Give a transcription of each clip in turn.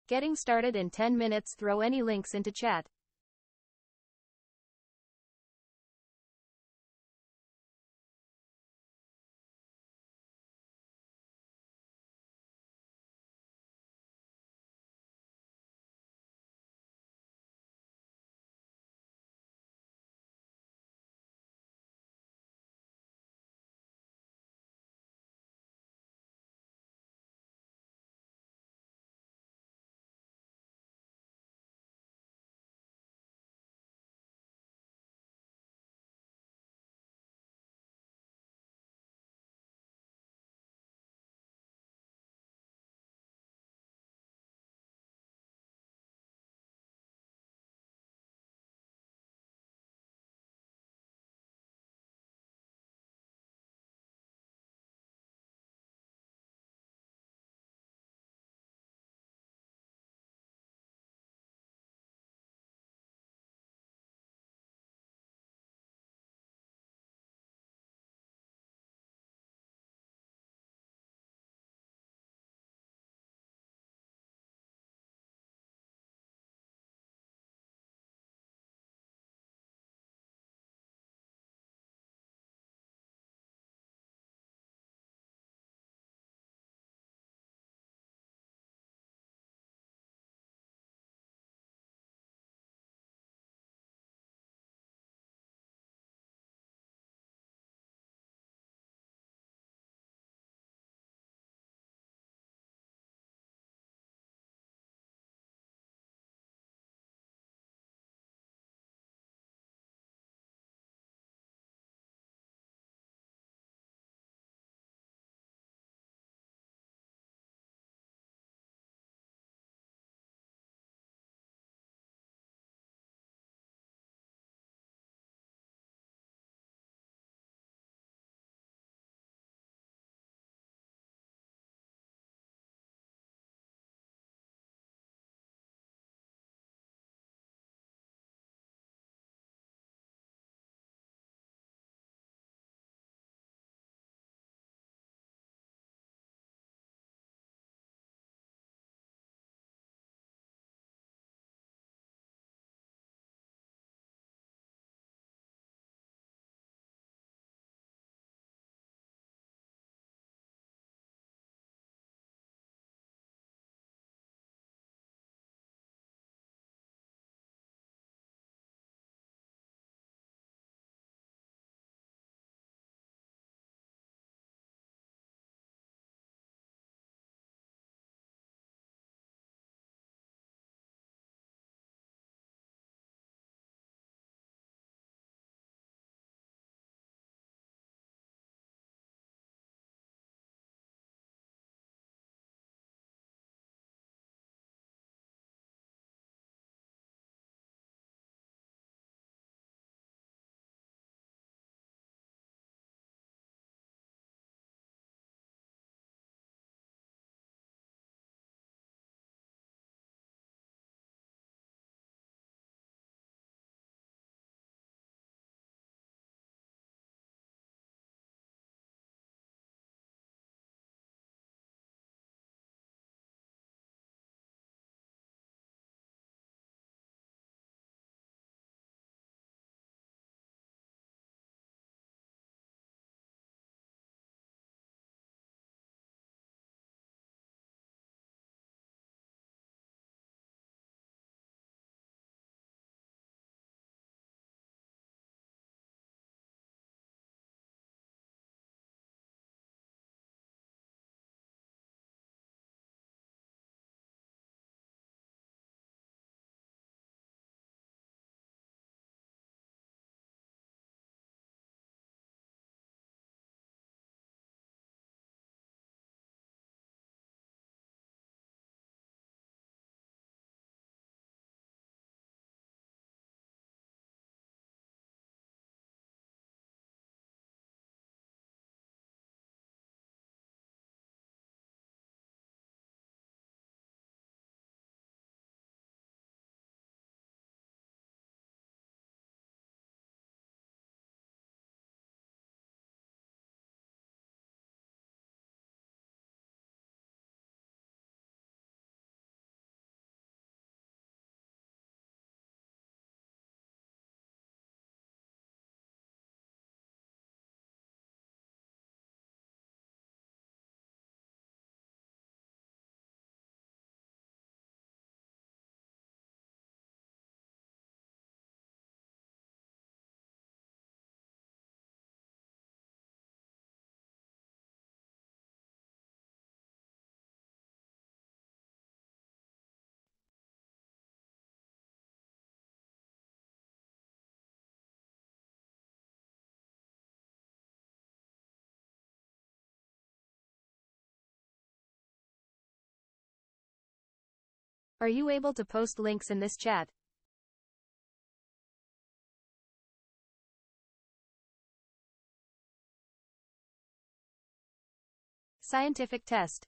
Getting started in 10 minutes. Throw any links into chat. Are you able to post links in this chat? Scientific test.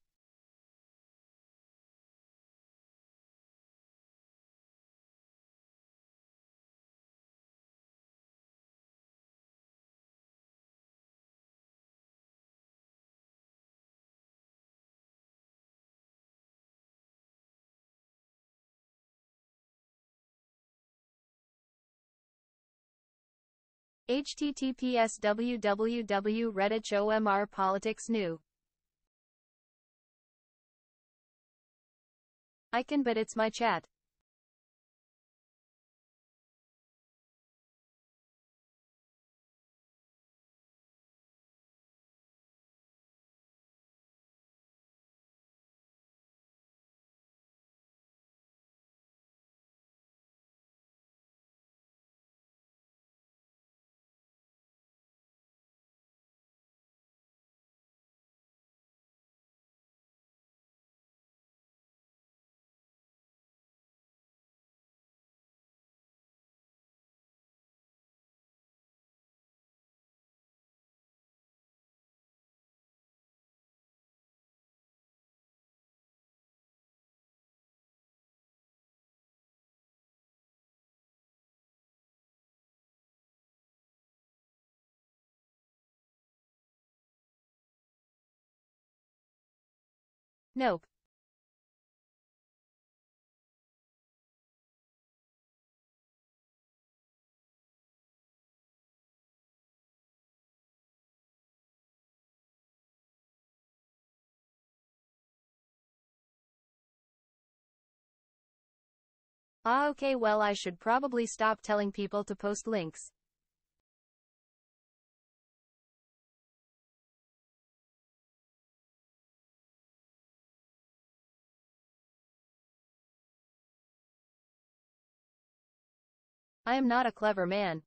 https www.reddit.omr politics new. I can, but it's my chat. Nope. Okay, well, I should probably stop telling people to post links. I am not a clever man.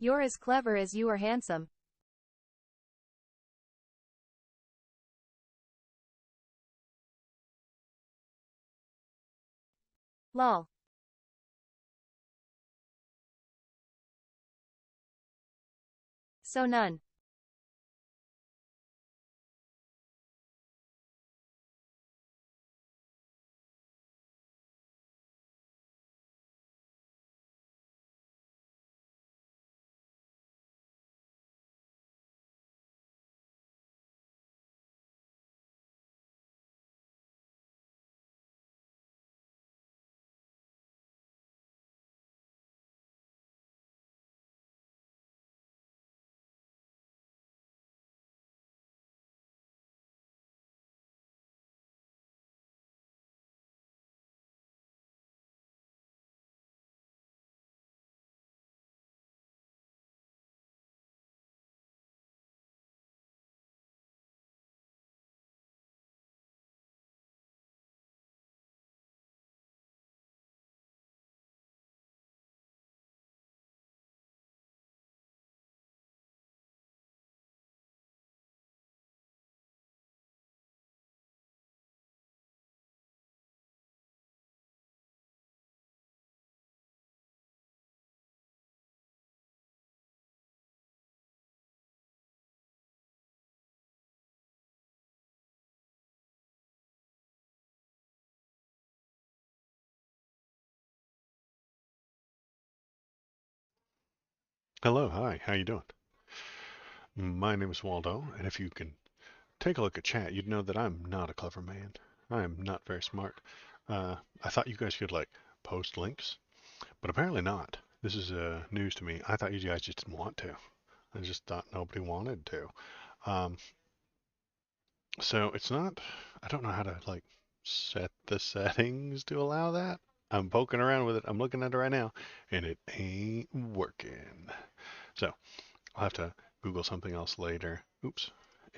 You're as clever as you are handsome. Lol. So none. Hello, hi, how you doing? My name is Waldo, and if you can take a look at chat, you'd know that I'm not a clever man. I am not very smart. I thought you guys could like post links, but apparently not. This is news to me. I thought you guys just didn't want to. I just thought nobody wanted to. Um, so it's not. I don't know how to like. set the settings to allow that. I'm poking around with it. I'm looking at it right now, and it ain't working. So I'll have to Google something else later. Oops.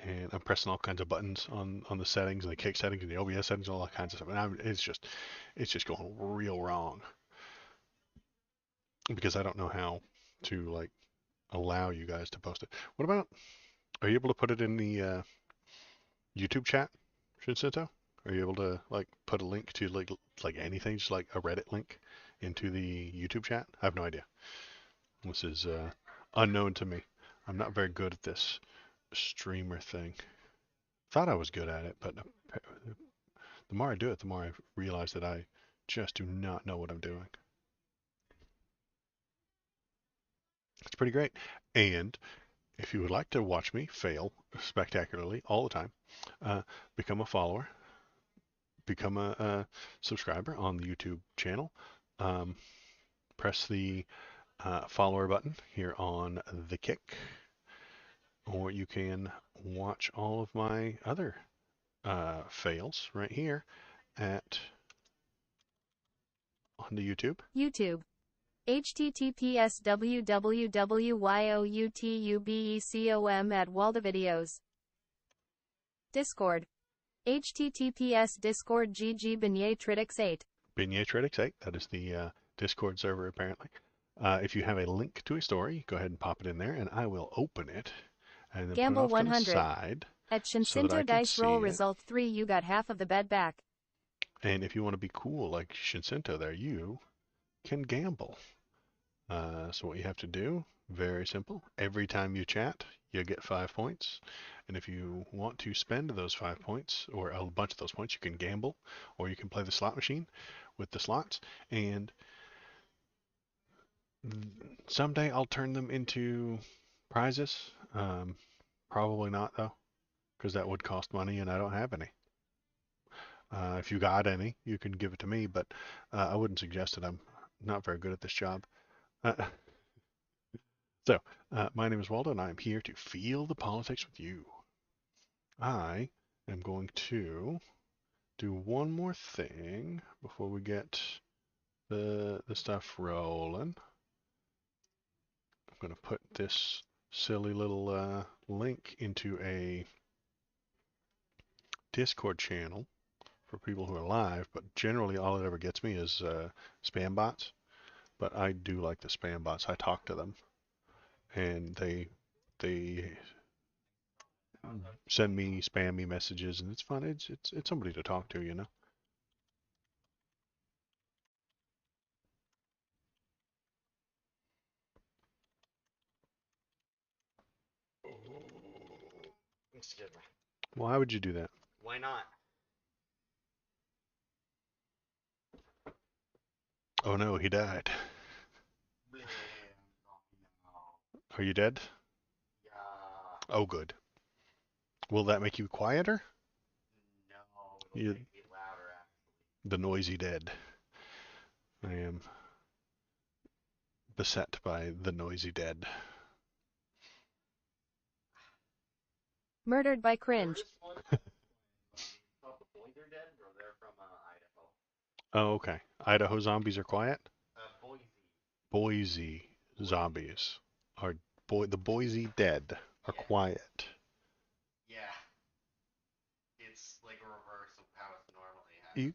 And I'm pressing all kinds of buttons on the settings and the kick settings and the OBS settings and all that kinds of stuff. And it's just going real wrong because I don't know how to like allow you guys to post it. What about, are you able to put it in the YouTube chat, Shinseto? Are you able to like put a link to like anything, just like a Reddit link into the YouTube chat? I have no idea. This is unknown to me. I'm not very good at this streamer thing. Thought I was good at it, but the more I do it, the more I realize that I just do not know what I'm doing. It's pretty great. And if you would like to watch me fail spectacularly all the time, uh, become a follower, become a subscriber on the YouTube channel. Um, Press the follower button here on the Kick, or you can watch all of my other fails right here at on the YouTube. YouTube. https www.youtubecom at waldovideos. Discord. https discord gg Beignet 8. Beignet 8, that is the Discord server apparently. If you have a link to a story, go ahead and pop it in there, and I will open it and then put it Gamble off to the 100. side At so that I Shinsinto can Dice see Roll it. Result 3, you got half of the bet back. And if you want to be cool like Shinsinto there, you can gamble. So what you have to do, very simple. Every time you chat, you get 5 points. And if you want to spend those 5 points, or a bunch of those points, you can gamble, or you can play the slot machine with the slots. And someday I'll turn them into prizes. Probably not though, because that would cost money, and I don't have any. If you got any, you can give it to me, but I wouldn't suggest it. I'm not very good at this job. Uh, So, my name is Waldo, and I am here to feel the politics with you. I am going to do one more thing before we get the stuff rolling. I'm going to put this silly little link into a Discord channel for people who are live, but generally all it ever gets me is spam bots. But I do like the spam bots. I talk to them, and they send me spammy messages, and it's fun. It's somebody to talk to, you know. Excuse me. Why would you do that? Why not? Oh no, he died. Bleh, Are you dead? yeah. Oh, good. Will that make you quieter? No, it'll You, make me louder actually. the noisy dead. I am beset by the noisy dead. Murdered by cringe. The boys are dead, or they're from Idaho. Oh, okay. Idaho zombies are quiet. Boise. Boise zombies are the Boise dead are Yeah. quiet. Yeah. It's like a reverse of how it's normally happening.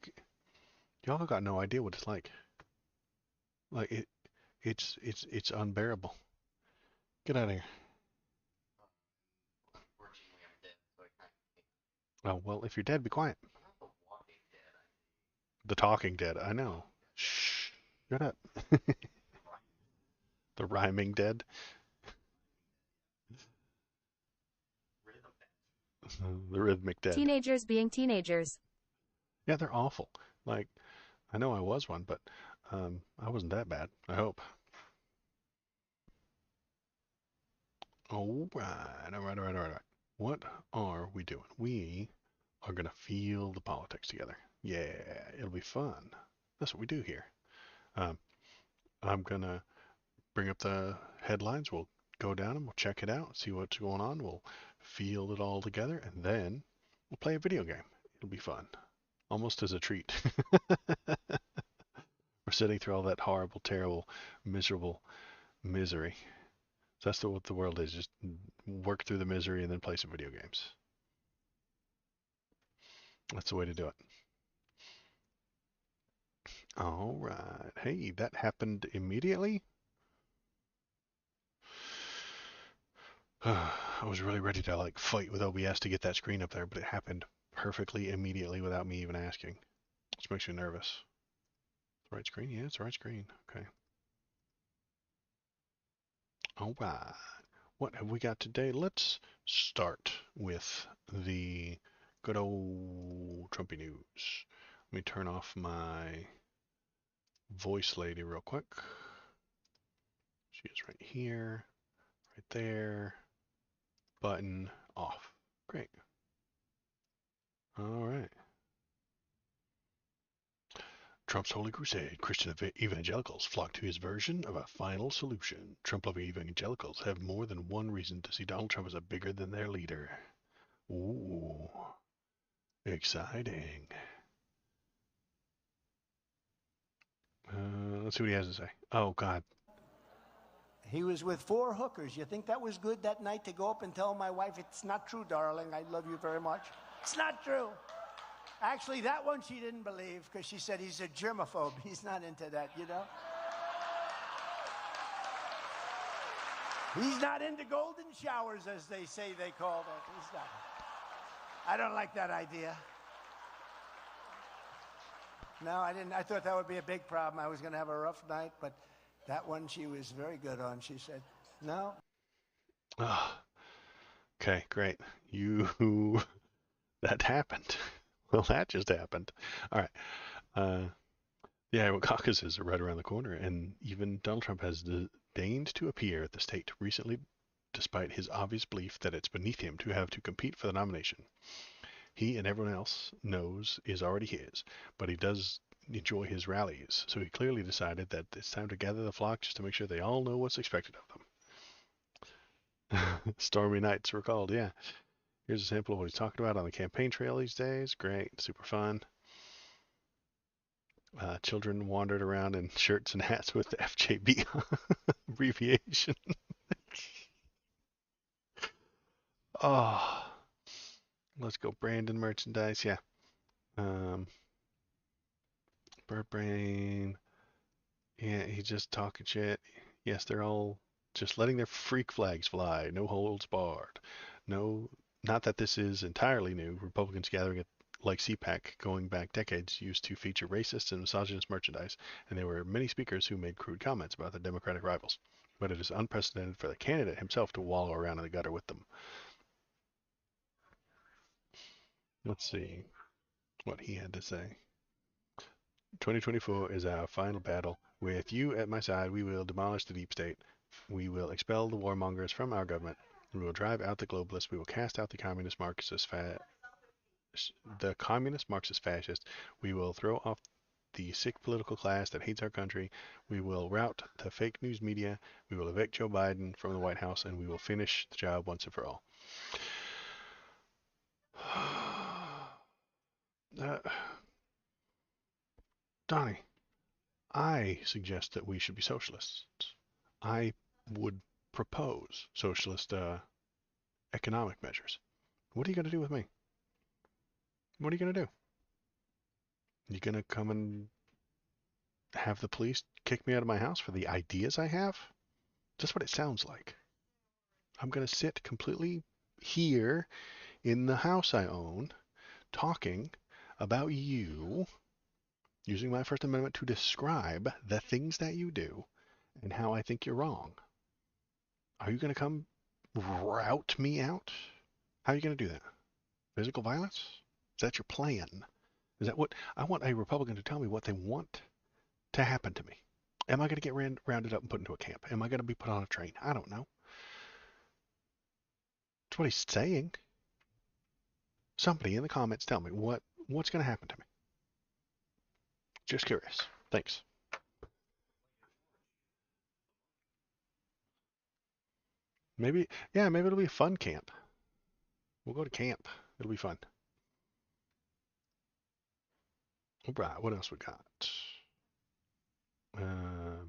Y'all got no idea what it's like. Like it's unbearable. Get out of here. Unfortunately, I'm dead, so I can't. Oh well, if you're dead, be quiet. I'm not the walking dead. The talking dead. I know. Shh. Shut up. The rhyming dead. Rhythm dead. The rhythmic dead. Teenagers being teenagers. Yeah, they're awful. Like, I know I was one, but I wasn't that bad. I hope. All right. What are we doing? We are gonna feel the politics together. Yeah, it'll be fun. That's what we do here. Um, I'm gonna bring up the headlines. We'll go down and we'll check it out, see what's going on. We'll feel it all together, and then we'll play a video game. It'll be fun. almost as a treat. We're sitting through all that horrible, terrible, miserable misery. So that's what the world is. Just work through the misery and then play some video games. That's the way to do it. All right. Hey, that happened immediately? I was really ready to like fight with OBS to get that screen up there, but it happened perfectly immediately without me even asking. Which makes you nervous. The right screen? Yeah, it's the right screen. Okay. All right. What have we got today? Let's start with the good old Trumpy news. Let me turn off my voice lady real quick. She is right here, right there. Button off. Great. All right. Trump's Holy Crusade. Christian evangelicals flock to his version of a final solution. Trump-loving evangelicals have more than one reason to see Donald Trump as a bigger than their leader. Ooh, exciting. Let's see what he has to say. Oh, God. He was with 4 hookers. You think that was good that night to go up and tell my wife, it's not true, darling, I love you very much? It's not true. Actually, that one she didn't believe because she said he's a germaphobe. He's not into that, you know? He's not into golden showers, as they say they call it. He's not. I don't like that idea. No, I didn't. I thought that would be a big problem. I was going to have a rough night, but that one she was very good on. She said, no. Oh, okay, great. That happened. Well, that just happened. All right. The Iowa caucuses are right around the corner, and even Donald Trump has deigned to appear at the state recently, despite his obvious belief that it's beneath him to have to compete for the nomination. He and everyone else knows is already his, but he does enjoy his rallies, so he clearly decided that it's time to gather the flock just to make sure they all know what's expected of them. Stormy nights were called, yeah. Here's a sample of what he's talking about on the campaign trail these days. Great, super fun. Children wandered around in shirts and hats with the FJB abbreviation. Oh, let's go Brandon merchandise. Yeah. Bird Brain. Yeah, he's just talking shit. Yes, they're all just letting their freak flags fly. No holds barred. No, not that this is entirely new. Republicans gathering at like CPAC going back decades used to feature racist and misogynist merchandise, and there were many speakers who made crude comments about their Democratic rivals. But it is unprecedented for the candidate himself to wallow around in the gutter with them. Let's see what he had to say. 2024 is our final battle. With you at my side, we will demolish the deep state. We will expel the warmongers from our government. We will drive out the globalists. We will cast out the communist Marxist fascist. We will throw off the sick political class that hates our country. We will rout the fake news media. We will evict Joe Biden from the White House, and we will finish the job once and for all. Donnie, I suggest that we should be socialists. I would propose socialist economic measures. What are you going to do with me? What are you going to do? You going to come and have the police kick me out of my house for the ideas I have? That's what it sounds like. I'm going to sit completely here in the house I own, talking about you, using my First Amendment to describe the things that you do and how I think you're wrong. Are you going to come rout me out? How are you going to do that? Physical violence? Is that your plan? Is that what I want a Republican to tell me what they want to happen to me? Am I going to get rounded up and put into a camp? Am I going to be put on a train? I don't know. That's what he's saying. Somebody in the comments tell me what's going to happen to me. Just curious. Thanks. Maybe, yeah, maybe it'll be a fun camp. We'll go to camp. It'll be fun. Right, what else we got?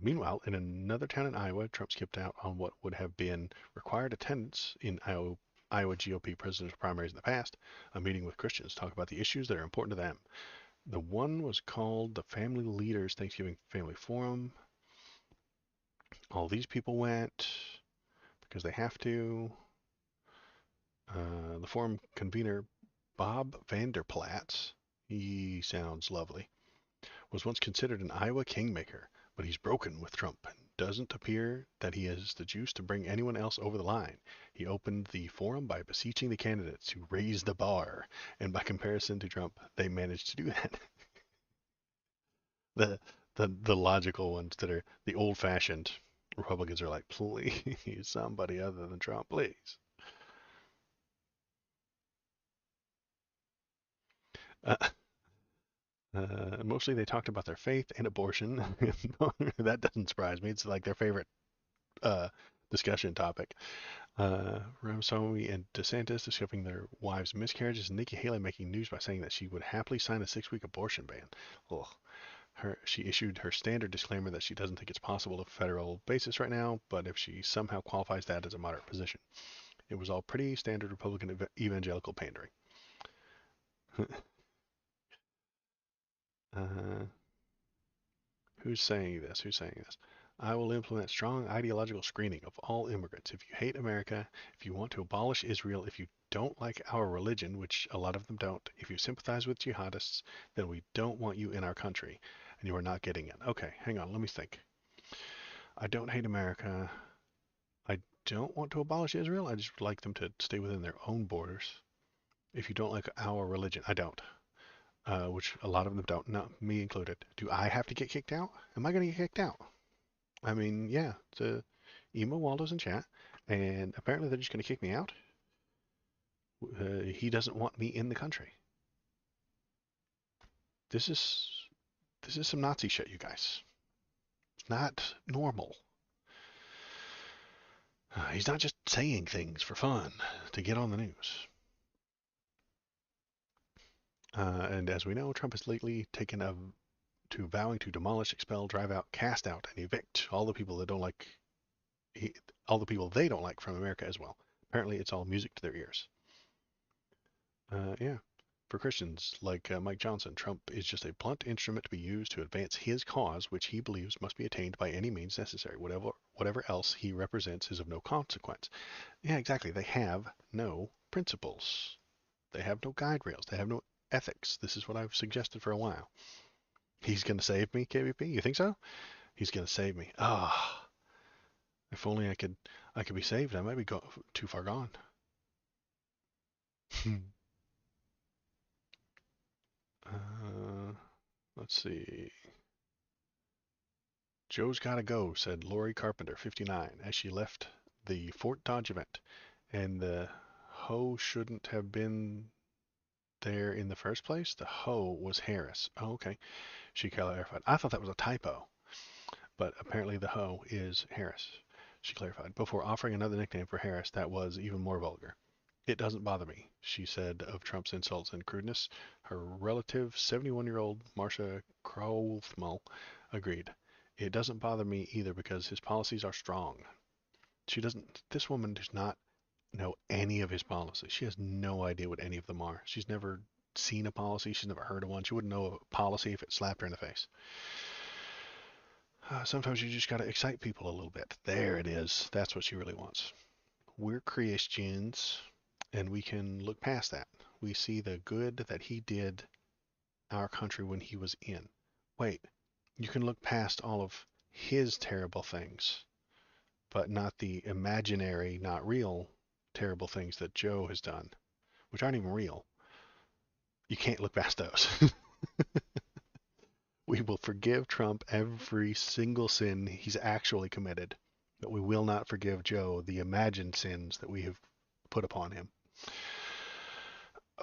Meanwhile, in another town in Iowa, Trump skipped out on what would have been required attendance in Iowa GOP presidential primaries in the past, a meeting with Christians to talk about the issues that are important to them. The one was called the Family Leaders Thanksgiving Family Forum. All these people went because they have to. The forum convener, Bob Vanderplatz, he sounds lovely, was once considered an Iowa kingmaker, but he's broken with Trump and doesn't appear that he has the juice to bring anyone else over the line. He opened the forum by beseeching the candidates to raise the bar, and by comparison to Trump, they managed to do that. the the logical ones that are the old-fashioned Republicans are like, please, somebody other than Trump, please. Uh, Mostly they talked about their faith and abortion. That doesn't surprise me. It's like their favorite uh, discussion topic. Ramaswamy and DeSantis discussing their wives' miscarriages, and Nikki Haley making news by saying that she would happily sign a 6-week abortion ban. Ugh. She issued her standard disclaimer that she doesn't think it's possible on a federal basis right now, but if she somehow qualifies that as a moderate position. It was all pretty standard Republican evangelical pandering. uh, Who's saying this? Who's saying this? I will implement strong ideological screening of all immigrants. If you hate America, if you want to abolish Israel, if you don't like our religion, which a lot of them don't, if you sympathize with jihadists, then we don't want you in our country, and you are not getting it. Okay, hang on, let me think. I don't hate America. I don't want to abolish Israel. I just would like them to stay within their own borders. If you don't like our religion, I don't. Which a lot of them don't, not me included. Do I have to get kicked out? Am I going to get kicked out? I mean, yeah, the emo Waldo's in chat, and apparently they're just going to kick me out. He doesn't want me in the country. This is some Nazi shit, you guys. It's not normal. He's not just saying things for fun to get on the news. And as we know, Trump has lately taken to vowing to demolish, expel, drive out, cast out, and evict all the people that don't like all the people they don't like from America as well. Apparently, it's all music to their ears. Yeah. For Christians like Mike Johnson, Trump is just a blunt instrument to be used to advance his cause, which he believes must be attained by any means necessary. Whatever else he represents is of no consequence. Yeah, exactly. They have no principles. They have no guide rails. They have no ethics. This is what I've suggested for a while. He's going to save me, KVP? You think so? He's going to save me. Ah, if only I could be saved. I might be too far gone. Let's see. Joe's gotta go, said Lori Carpenter, 59, as she left the Fort Dodge event. And the hoe shouldn't have been there in the first place? The hoe was Harris. Oh, okay. She clarified. I thought that was a typo, but apparently the hoe is Harris. She clarified, before offering another nickname for Harris that was even more vulgar. It doesn't bother me, she said of Trump's insults and crudeness. Her relative, 71-year-old Marsha Crowthmel, agreed. It doesn't bother me either because his policies are strong. This woman does not know any of his policies. She has no idea what any of them are. She's never seen a policy. She's never heard of one. She wouldn't know a policy if it slapped her in the face. Sometimes you just got to excite people a little bit. There it is. That's what she really wants. We're Christians, and we can look past that. We see the good that he did our country when he was in. Wait, you can look past all of his terrible things, but not the imaginary, not real terrible things that Joe has done, which aren't even real. You can't look past those. We will forgive Trump every single sin he's actually committed, but we will not forgive Joe the imagined sins that we have put upon him.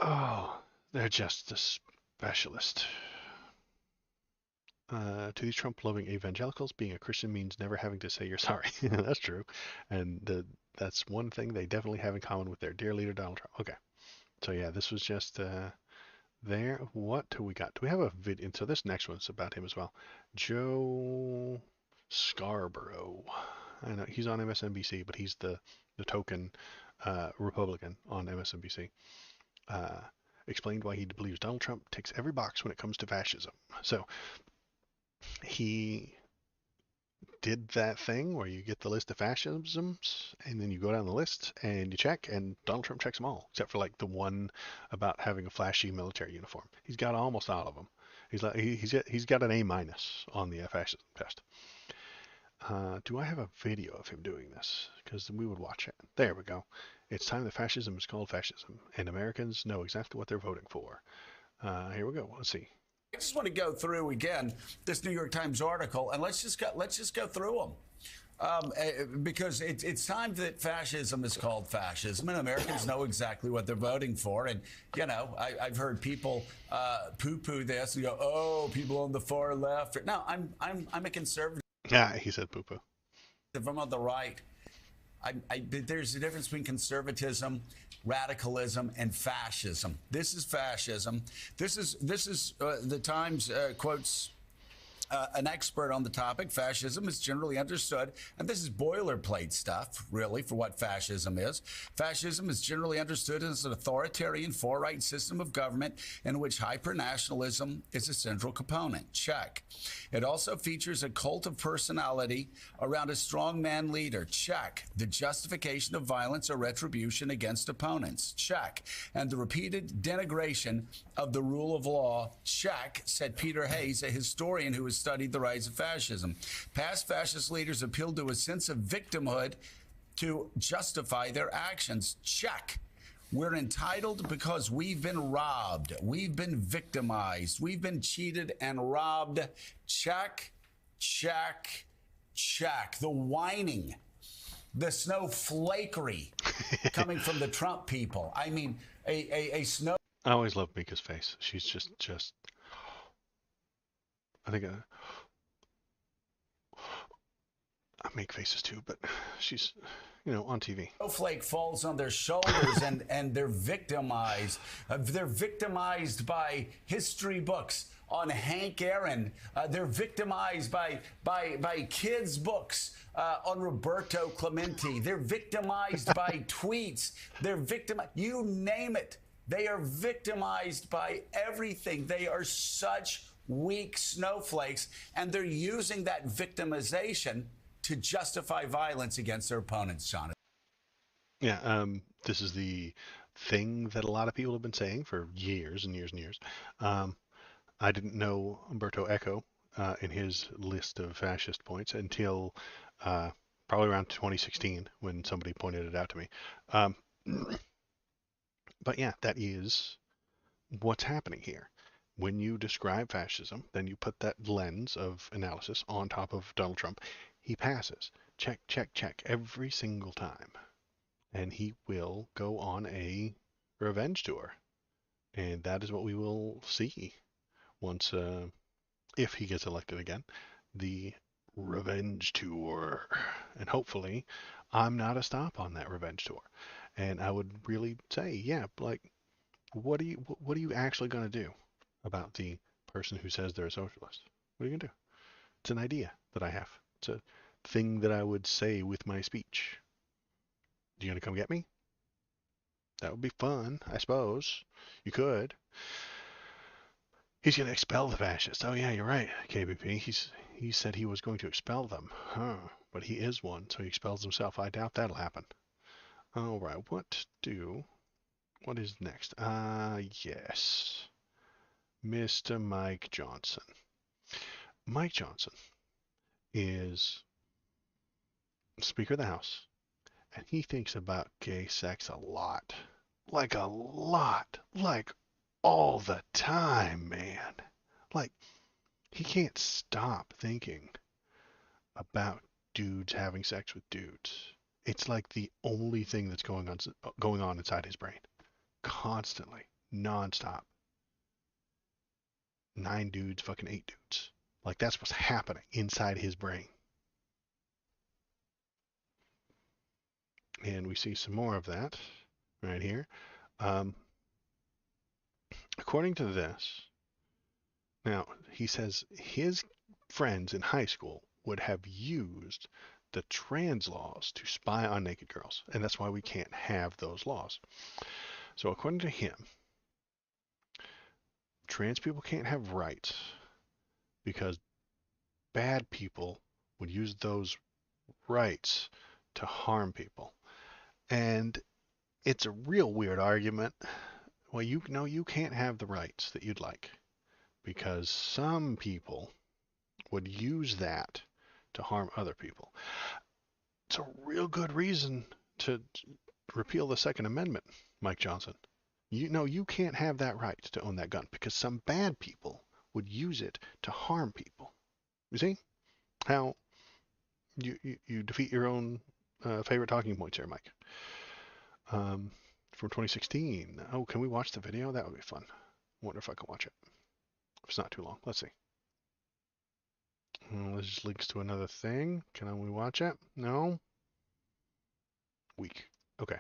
Oh, they're just a specialist. To these Trump-loving evangelicals, being a Christian means never having to say you're sorry. That's true. And that's one thing they definitely have in common with their dear leader, Donald Trump. Okay. So yeah, this was just there. What do we got? Do we have a video? So this next one's about him as well. Joe Scarborough. I know he's on MSNBC, but he's the token Republican on MSNBC. Uh, explained why he believes Donald Trump ticks every box when it comes to fascism. So he did that thing where you get the list of fascisms and then you go down the list and you check, and Donald Trump checks them all except for like the one about having a flashy military uniform. He's got almost all of them. He's got an A- on the fascism test. Do I have a video of him doing this? Because we would watch it. There we go. It's time that fascism is called fascism, and Americans know exactly what they're voting for. Here we go. Let's see. I just want to go through again this New York Times article, and let's just go through them. Because it's time that fascism is called fascism, and Americans know exactly what they're voting for. And you know, I've heard people poo-poo this and go, "Oh, people on the far left." No, I'm a conservative. Yeah, he said poo-poo. If I'm on the right, there's a difference between conservatism, radicalism, and fascism. This is fascism. This is the Times quotes an expert on the topic. Fascism is generally understood, and this is boilerplate stuff, really, for what fascism is. Fascism is generally understood as an authoritarian, far-right system of government in which hyper-nationalism is a central component. Check. It also features a cult of personality around a strongman leader. Check. The justification of violence or retribution against opponents. Check. And the repeated denigration of the rule of law. Check, said Peter Hayes, a historian who has studied the rise of fascism. Past fascist leaders appealed to a sense of victimhood to justify their actions. Check. We're entitled because we've been robbed. We've been victimized. We've been cheated and robbed. Check, check, check. The whining, the snowflakery coming from the Trump people. I mean, a snow. I always love Mika's face. She's just. I think I make faces too, but she's, on TV. Snowflake falls on their shoulders and they're victimized. They're victimized by history books on Hank Aaron. They're victimized by kids' books on Roberto Clemente. They're victimized by tweets. They're victimized. You name it. They are victimized by everything. They are such weak snowflakes, and they're using that victimization to justify violence against their opponents, Jonathan. Yeah, this is the thing that a lot of people have been saying for years and years and years. I didn't know Umberto Eco in his list of fascist points until probably around 2016 when somebody pointed it out to me. But yeah, that is what's happening here. When you describe fascism, then you put that lens of analysis on top of Donald Trump. He passes. Check, check, check every single time. And he will go on a revenge tour. And that is what we will see once, if he gets elected again, the revenge tour. And hopefully I'm not a stop on that revenge tour. And I would really say, yeah, like, what are you actually going to do about the person who says they're a socialist? What are you going to do? It's an idea that I have. It's a thing that I would say with my speech. You going to come get me? That would be fun, I suppose. You could. He's going to expel the fascists. Oh yeah, you're right, KBP. He said he was going to expel them. Huh. But he is one, so he expels himself. I doubt that'll happen. All right, what is next? Yes. Mr. Mike Johnson. Mike Johnson is Speaker of the House, and he thinks about gay sex a lot. Like a lot. Like all the time, man. Like, he can't stop thinking about dudes having sex with dudes. It's like the only thing that's going on inside his brain. Constantly. Non-stop. 9 dudes, fucking 8 dudes. Like, that's what's happening inside his brain. And we see some more of that right here. according to this, now he says his friends in high school would have used the trans laws to spy on naked girls, and that's why we can't have those laws. So according to him, trans people can't have rights because bad people would use those rights to harm people. And it's a real weird argument. Well, you know you can't have the rights that you'd like because some people would use that to harm other people. It's a real good reason to repeal the Second Amendment, Mike Johnson. You know you can't have that right to own that gun because some bad people would use it to harm people. You see how you defeat your own favorite talking points here, Mike. From 2016. Oh, can we watch the video? That would be fun. Wonder if I can watch it. If it's not too long. Let's see. This just links to another thing. Can we watch it? No? Weak. Okay.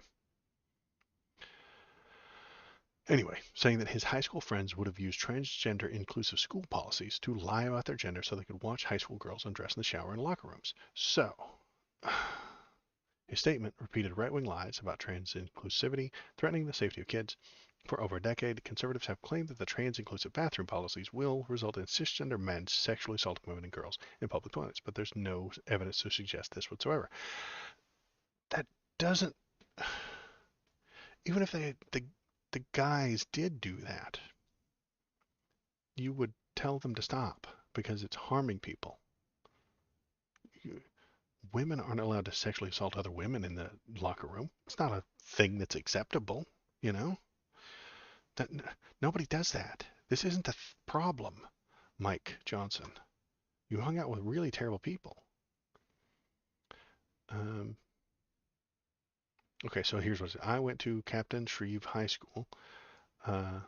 Anyway, saying that his high school friends would have used transgender inclusive school policies to lie about their gender so they could watch high school girls undress in the shower and locker rooms. So, his statement repeated right-wing lies about trans inclusivity, threatening the safety of kids. For over a decade, conservatives have claimed that the trans-inclusive bathroom policies will result in cisgender men sexually assaulting women and girls in public toilets, but there's no evidence to suggest this whatsoever. That doesn't... Even if the guys did do that, you would tell them to stop because it's harming people. Women aren't allowed to sexually assault other women in the locker room. It's not a thing that's acceptable, you know? That, nobody does that. This isn't a problem, Mike Johnson. You hung out with really terrible people. Okay, so here's what I went to Captain Shreve High School. I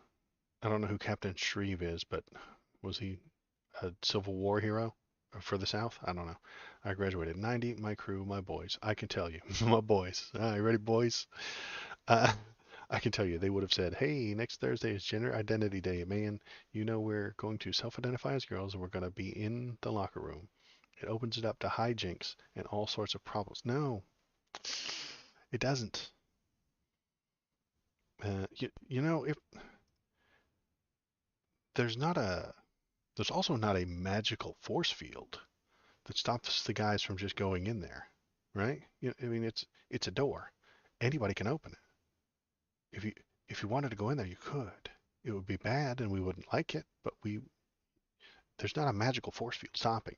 don't know who Captain Shreve is, but was he a Civil War hero for the South? I don't know. I graduated in 90, my crew, my boys. I can tell you, my boys. You ready, boys? I can tell you, they would have said, hey, next Thursday is Gender Identity Day, man. You know we're going to self-identify as girls and we're going to be in the locker room. It opens it up to hijinks and all sorts of problems. No, it doesn't. You know, if there's also not a magical force field that stops the guys from just going in there, right? I mean, it's a door. Anybody can open it. If you wanted to go in there, you could. It would be bad, and we wouldn't like it, but there's not a magical force field stopping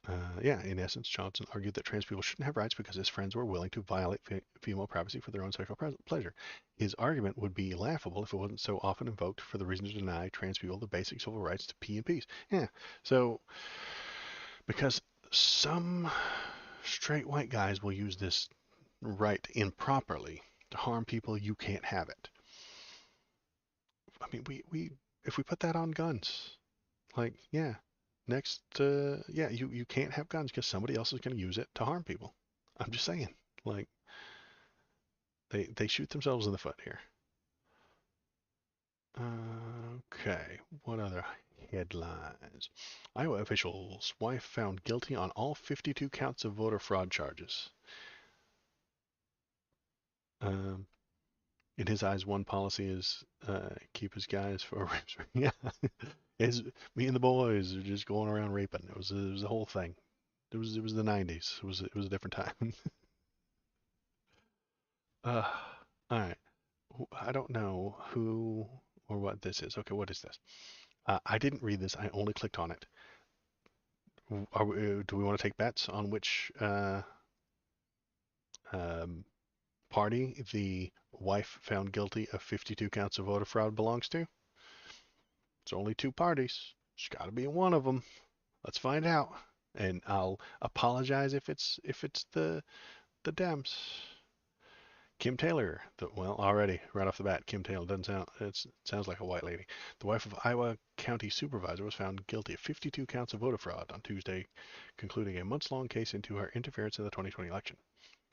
you. Yeah, in essence, Johnson argued that trans people shouldn't have rights because his friends were willing to violate female privacy for their own sexual pleasure. His argument would be laughable if it wasn't so often invoked for the reason to deny trans people the basic civil rights to pee in peace. Yeah, so because some straight white guys will use this right improperly to harm people, you can't have it. I mean, if we put that on guns, like, yeah, yeah, you can't have guns because somebody else is going to use it to harm people. I'm just saying, like, they shoot themselves in the foot here. Okay, what other headlines? Iowa officials' wife found guilty on all 52 counts of voter fraud charges. In his eyes, one policy is keep his guys for rapes. Yeah, me and the boys are just going around raping. It was a whole thing. It was the 90s. It was a different time. All right. I don't know who or what this is. Okay, what is this? I didn't read this. I only clicked on it. Do we want to take bets on which party the wife found guilty of 52 counts of voter fraud belongs to? It's only two parties. It's got to be one of them. Let's find out. And I'll apologize if it's the Dems. Kim Taylor, well, already right off the bat, Kim Taylor doesn't sound. It sounds like a white lady. The wife of Iowa County Supervisor was found guilty of 52 counts of voter fraud on Tuesday, concluding a months-long case into her interference in the 2020 election.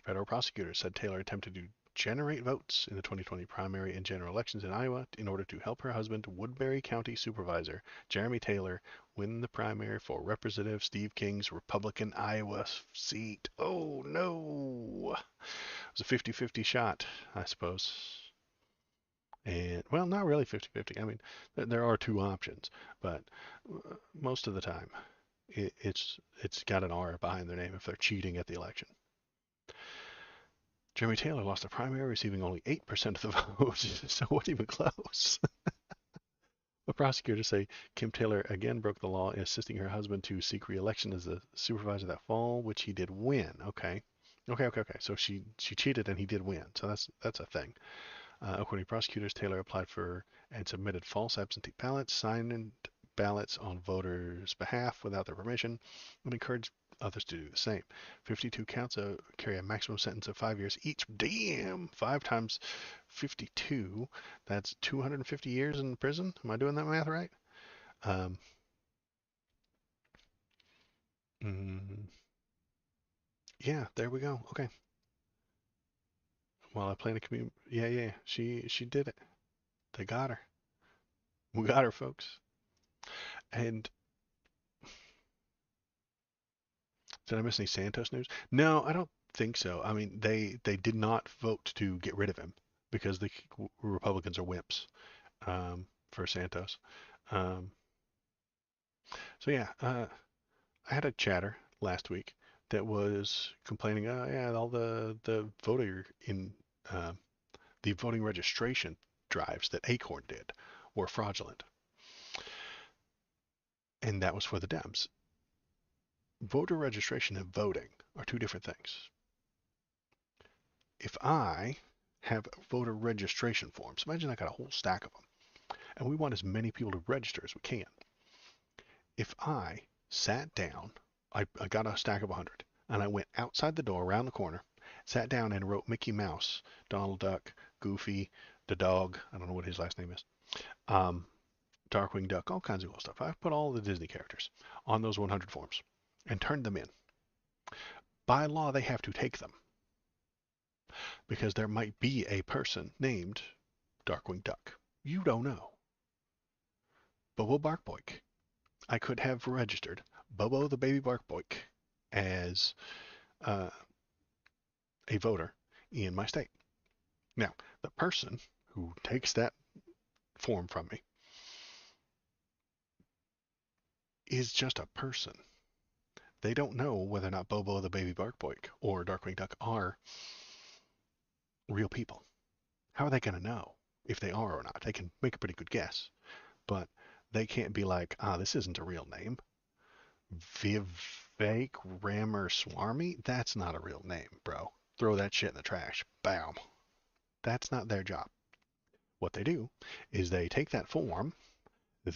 Federal prosecutors said Taylor attempted to generate votes in the 2020 primary and general elections in Iowa in order to help her husband, Woodbury County Supervisor Jeremy Taylor, win the primary for Representative Steve King's Republican Iowa seat. Oh no! It was a 50-50 shot, I suppose. And, well, not really 50-50. I mean, there are two options, but most of the time it's got an R behind their name if they're cheating at the election. Jeremy Taylor lost the primary, receiving only 8% of the votes, so it wasn't even close. The prosecutors say Kim Taylor again broke the law in assisting her husband to seek re-election as the supervisor that fall, which he did win. Okay. So she cheated and he did win. So that's a thing. According to prosecutors, Taylor applied for and submitted false absentee ballots, signed ballots on voters' behalf without their permission, and encouraged others to do the same. 52 counts carry a maximum sentence of 5 years each. Damn! 5 times 52, that's 250 years in prison. Am I doing that math right? Mm, yeah, there we go. Okay. While I play in a community, yeah, she did it. They got her. We got her, folks. And did I miss any Santos news? No, I don't think so. I mean, they did not vote to get rid of him because the Republicans are wimps for Santos. Um, so yeah, I had a chatter last week that was complaining, yeah, all the voter in the voting registration drives that Acorn did were fraudulent, and that was for the Dems. Voter registration and voting are two different things. If I have voter registration forms, imagine I got a whole stack of them, and we want as many people to register as we can. If I sat down, I got a stack of 100, and I went outside the door around the corner, sat down and wrote Mickey Mouse, Donald Duck, Goofy, the dog, I don't know what his last name is, Darkwing Duck, all kinds of cool stuff. I put all the Disney characters on those 100 forms and turned them in. By law, they have to take them because there might be a person named Darkwing Duck. You don't know. Bobo Barkboik. I could have registered Bobo the Baby Barkboik as a voter in my state. Now, the person who takes that form from me is just a person. They don't know whether or not Bobo the Baby Barkboik or Darkwing Duck are real people. How are they going to know if they are or not? They can make a pretty good guess, but they can't be like, this isn't a real name. Vivek Ramaswamy? That's not a real name, bro. Throw that shit in the trash. Bam. That's not their job. What they do is they take that form,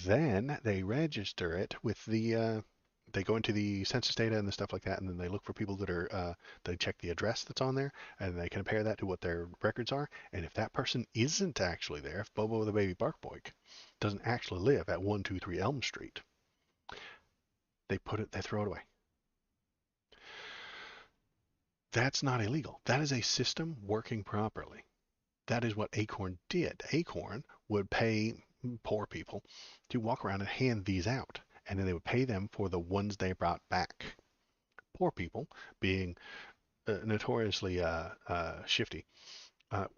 then they register it with the they go into the census data and the stuff like that, and then they look for people that are, they check the address that's on there, and they compare that to what their records are. And if that person isn't actually there, if Bobo the Baby Barkboik doesn't actually live at 123 Elm Street, they throw it away. That's not illegal. That is a system working properly. That is what Acorn did. Acorn would pay poor people to walk around and hand these out, and then they would pay them for the ones they brought back. Poor people, being notoriously shifty,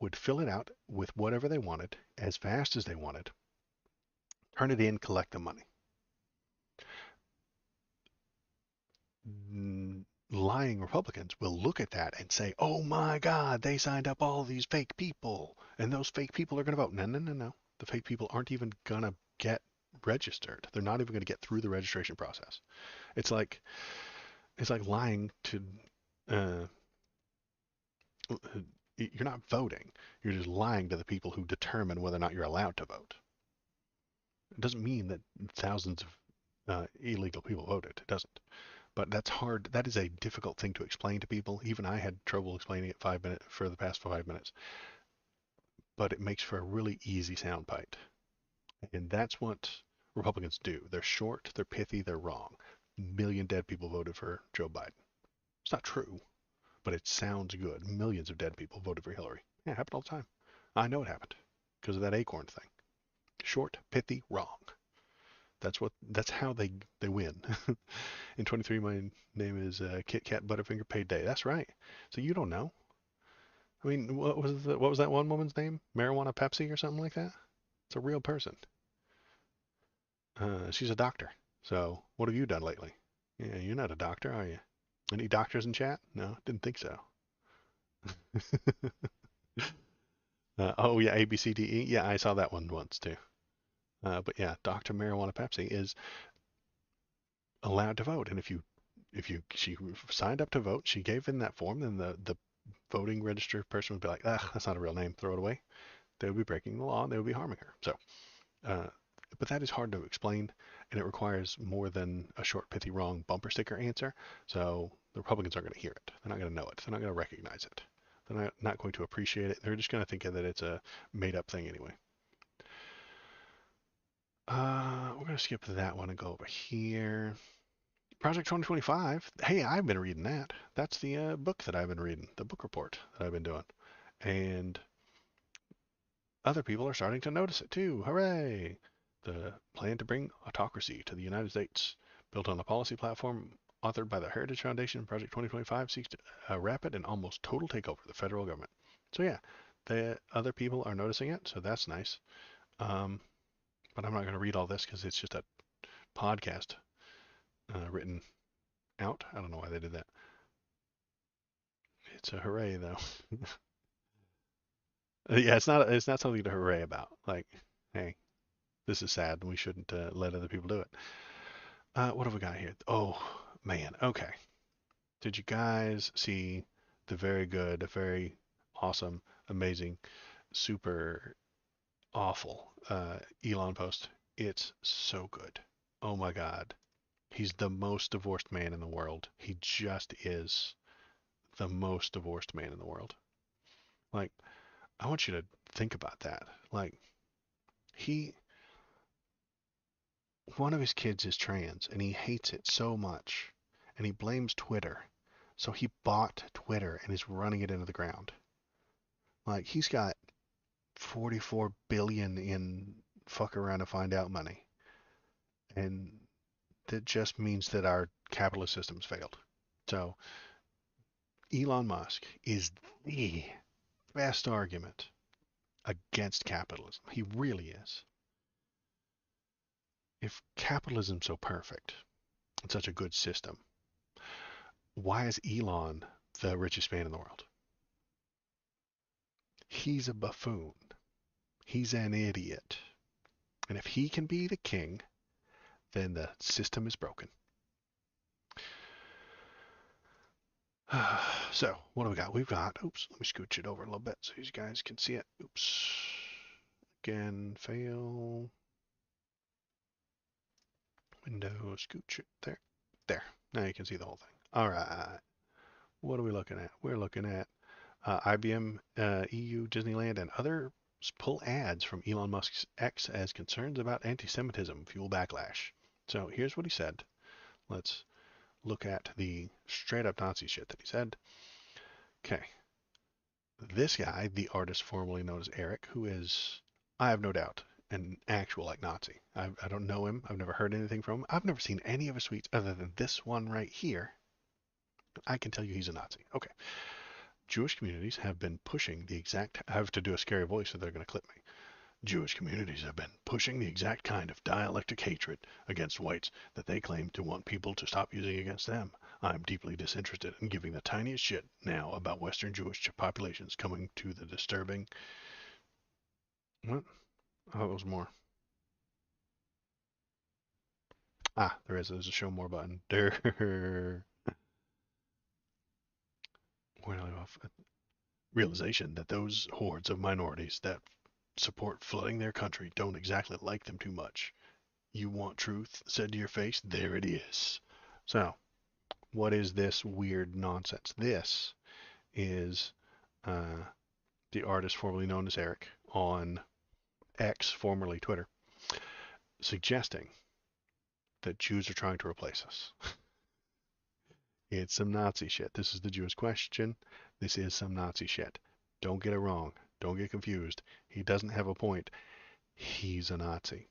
would fill it out with whatever they wanted, as fast as they wanted, turn it in, collect the money. Lying Republicans will look at that and say, oh my God, they signed up all these fake people, and those fake people are going to vote. No. The fake people aren't even going to get registered. They're not even going to get through the registration process. It's like lying to you're not voting. You're just lying to the people who determine whether or not you're allowed to vote. It doesn't mean that thousands of illegal people voted. It doesn't. But that's hard. That is a difficult thing to explain to people. Even I had trouble explaining it for the past 5 minutes. But it makes for a really easy soundbite. And that's what Republicans do. They're short, they're pithy, they're wrong. A million dead people voted for Joe Biden. It's not true, but it sounds good. Millions of dead people voted for Hillary. Yeah, it happened all the time. I know it happened because of that acorn thing. Short, pithy, wrong. That's how they win. In 23, my name is Kit Kat Butterfinger Paid Day. That's right. So you don't know. I mean, what was that one woman's name? Marijuana Pepsi or something like that? It's a real person. She's a doctor. So what have you done lately? Yeah, you're not a doctor, are you? Any doctors in chat? No, didn't think so. Oh yeah, A B C D E. Yeah, I saw that one once too. But yeah, Dr. Marijuana Pepsi is allowed to vote, and she signed up to vote, she gave in that form, then the voting register person would be like, ah, that's not a real name, throw it away. They would be breaking the law, and they would be harming her. So, uh, but that is hard to explain, and it requires more than a short, pithy, wrong bumper sticker answer. So the Republicans aren't going to hear it. They're not going to know it. They're not going to recognize it. They're not going to appreciate it. They're just going to think that it's a made-up thing anyway. We're going to skip that one and go over here. Project 2025. Hey, I've been reading that. That's the book that I've been reading, the book report that I've been doing. And other people are starting to notice it too. Hooray! The plan to bring autocracy to the United States, built on a policy platform authored by the Heritage Foundation, Project 2025 seeks a rapid and almost total takeover of the federal government. So yeah, the other people are noticing it, so that's nice. But I'm not going to read all this because it's just a podcast written out. I don't know why they did that. It's a hooray though. Yeah, it's not something to hooray about. Like, hey, this is sad. We shouldn't let other people do it. What have we got here? Oh man. Okay. Did you guys see the very good, very awesome, amazing, super awful Elon post? It's so good. Oh my God. He's the most divorced man in the world. He just is the most divorced man in the world. Like, I want you to think about that. Like, he, one of his kids is trans and he hates it so much and he blames Twitter. So he bought Twitter and is running it into the ground. Like, he's got 44 billion in fuck around to find out money. And that just means that our capitalist system's failed. So Elon Musk is the best argument against capitalism. He really is. If capitalism's so perfect and such a good system, why is Elon the richest man in the world? He's a buffoon. He's an idiot. And if he can be the king, then the system is broken. So, what do we got? We've got, oops, let me scooch it over a little bit so you guys can see it. Oops. Again, fail. Windows, scooch it there. There. Now you can see the whole thing. All right. What are we looking at? We're looking at IBM, EU, Disneyland, and others pull ads from Elon Musk's X as concerns about anti-Semitism fuel backlash. So here's what he said. Let's look at the straight up Nazi shit that he said. Okay. This guy, the artist formerly known as Eric, who is, I have no doubt, an actual like Nazi. I don't know him. I've never heard anything from him. I've never seen any of his tweets other than this one right here. I can tell you he's a Nazi. Okay. Jewish communities have been pushing the exact, I have to do a scary voice so they're going to clip me. Jewish communities have been pushing the exact kind of dialectic hatred against whites that they claim to want people to stop using against them. I'm deeply disinterested in giving the tiniest shit now about Western Jewish populations coming to the disturbing... What? Oh, it was more. Ah, there is. There's a show more button. Where do I leave off? Realization that those hordes of minorities that support flooding their country don't exactly like them too much. You want truth said to your face? There it is. So, what is this weird nonsense? This is the artist formerly known as Eric on X, formerly Twitter, suggesting that Jews are trying to replace us. It's some Nazi shit. This is the Jewish question. This is some Nazi shit. Don't get it wrong. Don't get confused. He doesn't have a point. He's a Nazi.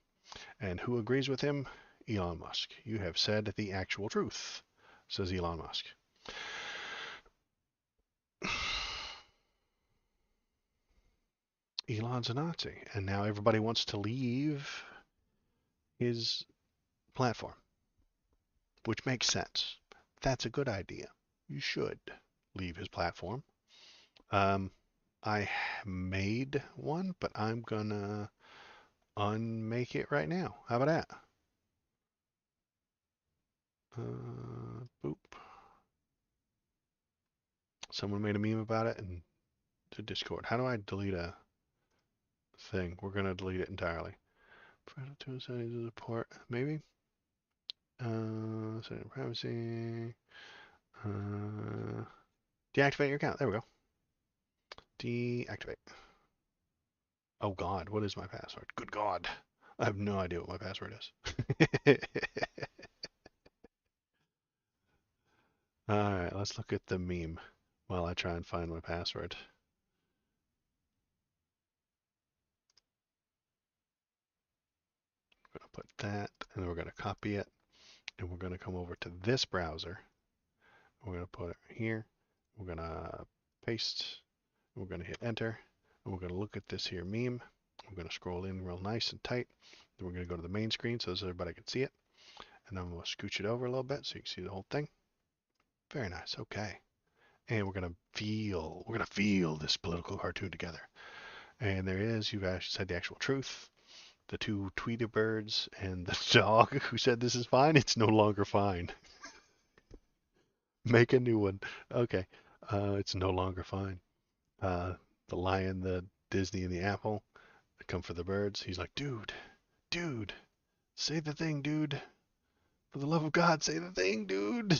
And who agrees with him? Elon Musk. You have said the actual truth, says Elon Musk. Elon's a Nazi, and now everybody wants to leave his platform, which makes sense. That's a good idea. You should leave his platform. I made one, but I'm gonna unmake it right now. How about that? Boop. Someone made a meme about it and to Discord. How do I delete a thing? We're gonna delete it entirely. Parental settings of support, maybe. Setting privacy. Deactivate your account. There we go. Deactivate. Oh God, what is my password? Good God, I have no idea what my password is. All right, let's look at the meme while I try and find my password. We're gonna put that, and then we're gonna copy it, and we're gonna come over to this browser. We're gonna put it here. We're gonna paste. We're gonna hit enter, and we're gonna look at this here meme. We're gonna scroll in real nice and tight. Then we're gonna go to the main screen so everybody can see it, and I'm gonna scooch it over a little bit so you can see the whole thing. Very nice. Okay. And we're gonna feel this political cartoon together. And there is, you've actually said the actual truth. The two Tweety birds and the dog who said this is fine, it's no longer fine. Make a new one. Okay. It's no longer fine. The lion, the Disney, and the apple come for the birds. He's like, dude, say the thing, dude. For the love of God, say the thing, dude.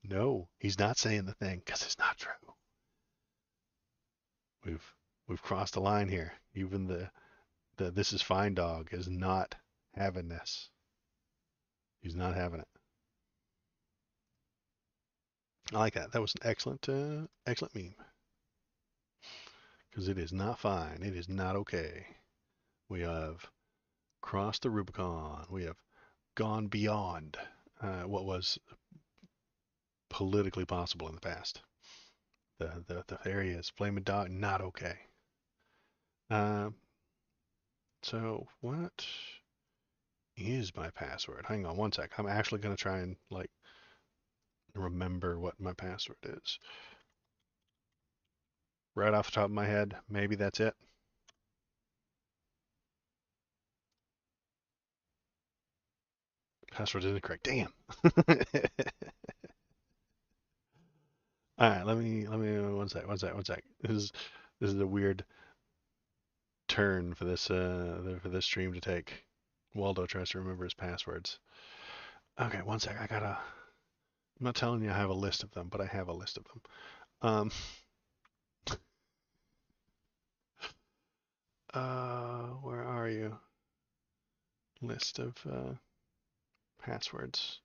No, he's not saying the thing because it's not true. We've crossed the line here. Even the this is fine dog is not having this. He's not having it. I like that. That was an excellent meme. Because it is not fine. It is not okay. We have crossed the Rubicon. We have gone beyond what was politically possible in the past. The area is flaming dog, not okay. So what is my password? Hang on one sec. I'm actually gonna try and like remember what my password is. Right off the top of my head, maybe that's it. Password isn't correct. Damn. All right, let me one sec. This is a weird turn for this stream to take. Waldo tries to remember his passwords. Okay, one sec. I'm not telling you I have a list of them, but I have a list of them. Where are you? List of passwords.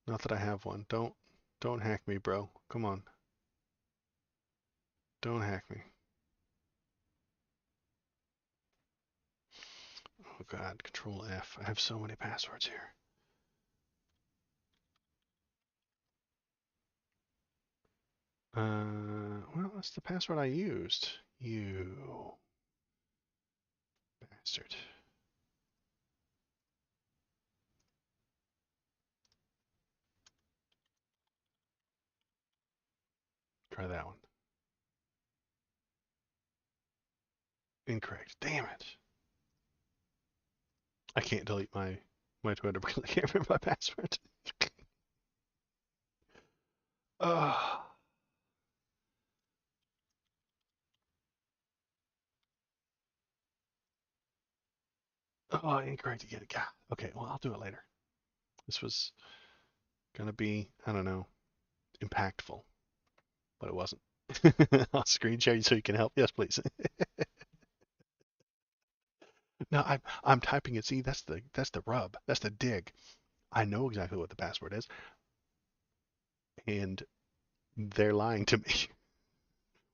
Not that I have one. Don't hack me, bro. Come on. Don't hack me. Oh God, Control F. I have so many passwords here. Well, that's the password I used. You bastard. Try that one. Incorrect. Damn it. I can't delete my Twitter because I can't remember my password. Oh. Oh, incorrect again. God. Okay, well, I'll do it later. This was gonna be, I don't know, impactful, but it wasn't. I'll screen share you so you can help. Yes, please. No, I'm typing it. See, that's the rub. That's the dig. I know exactly what the password is, and they're lying to me.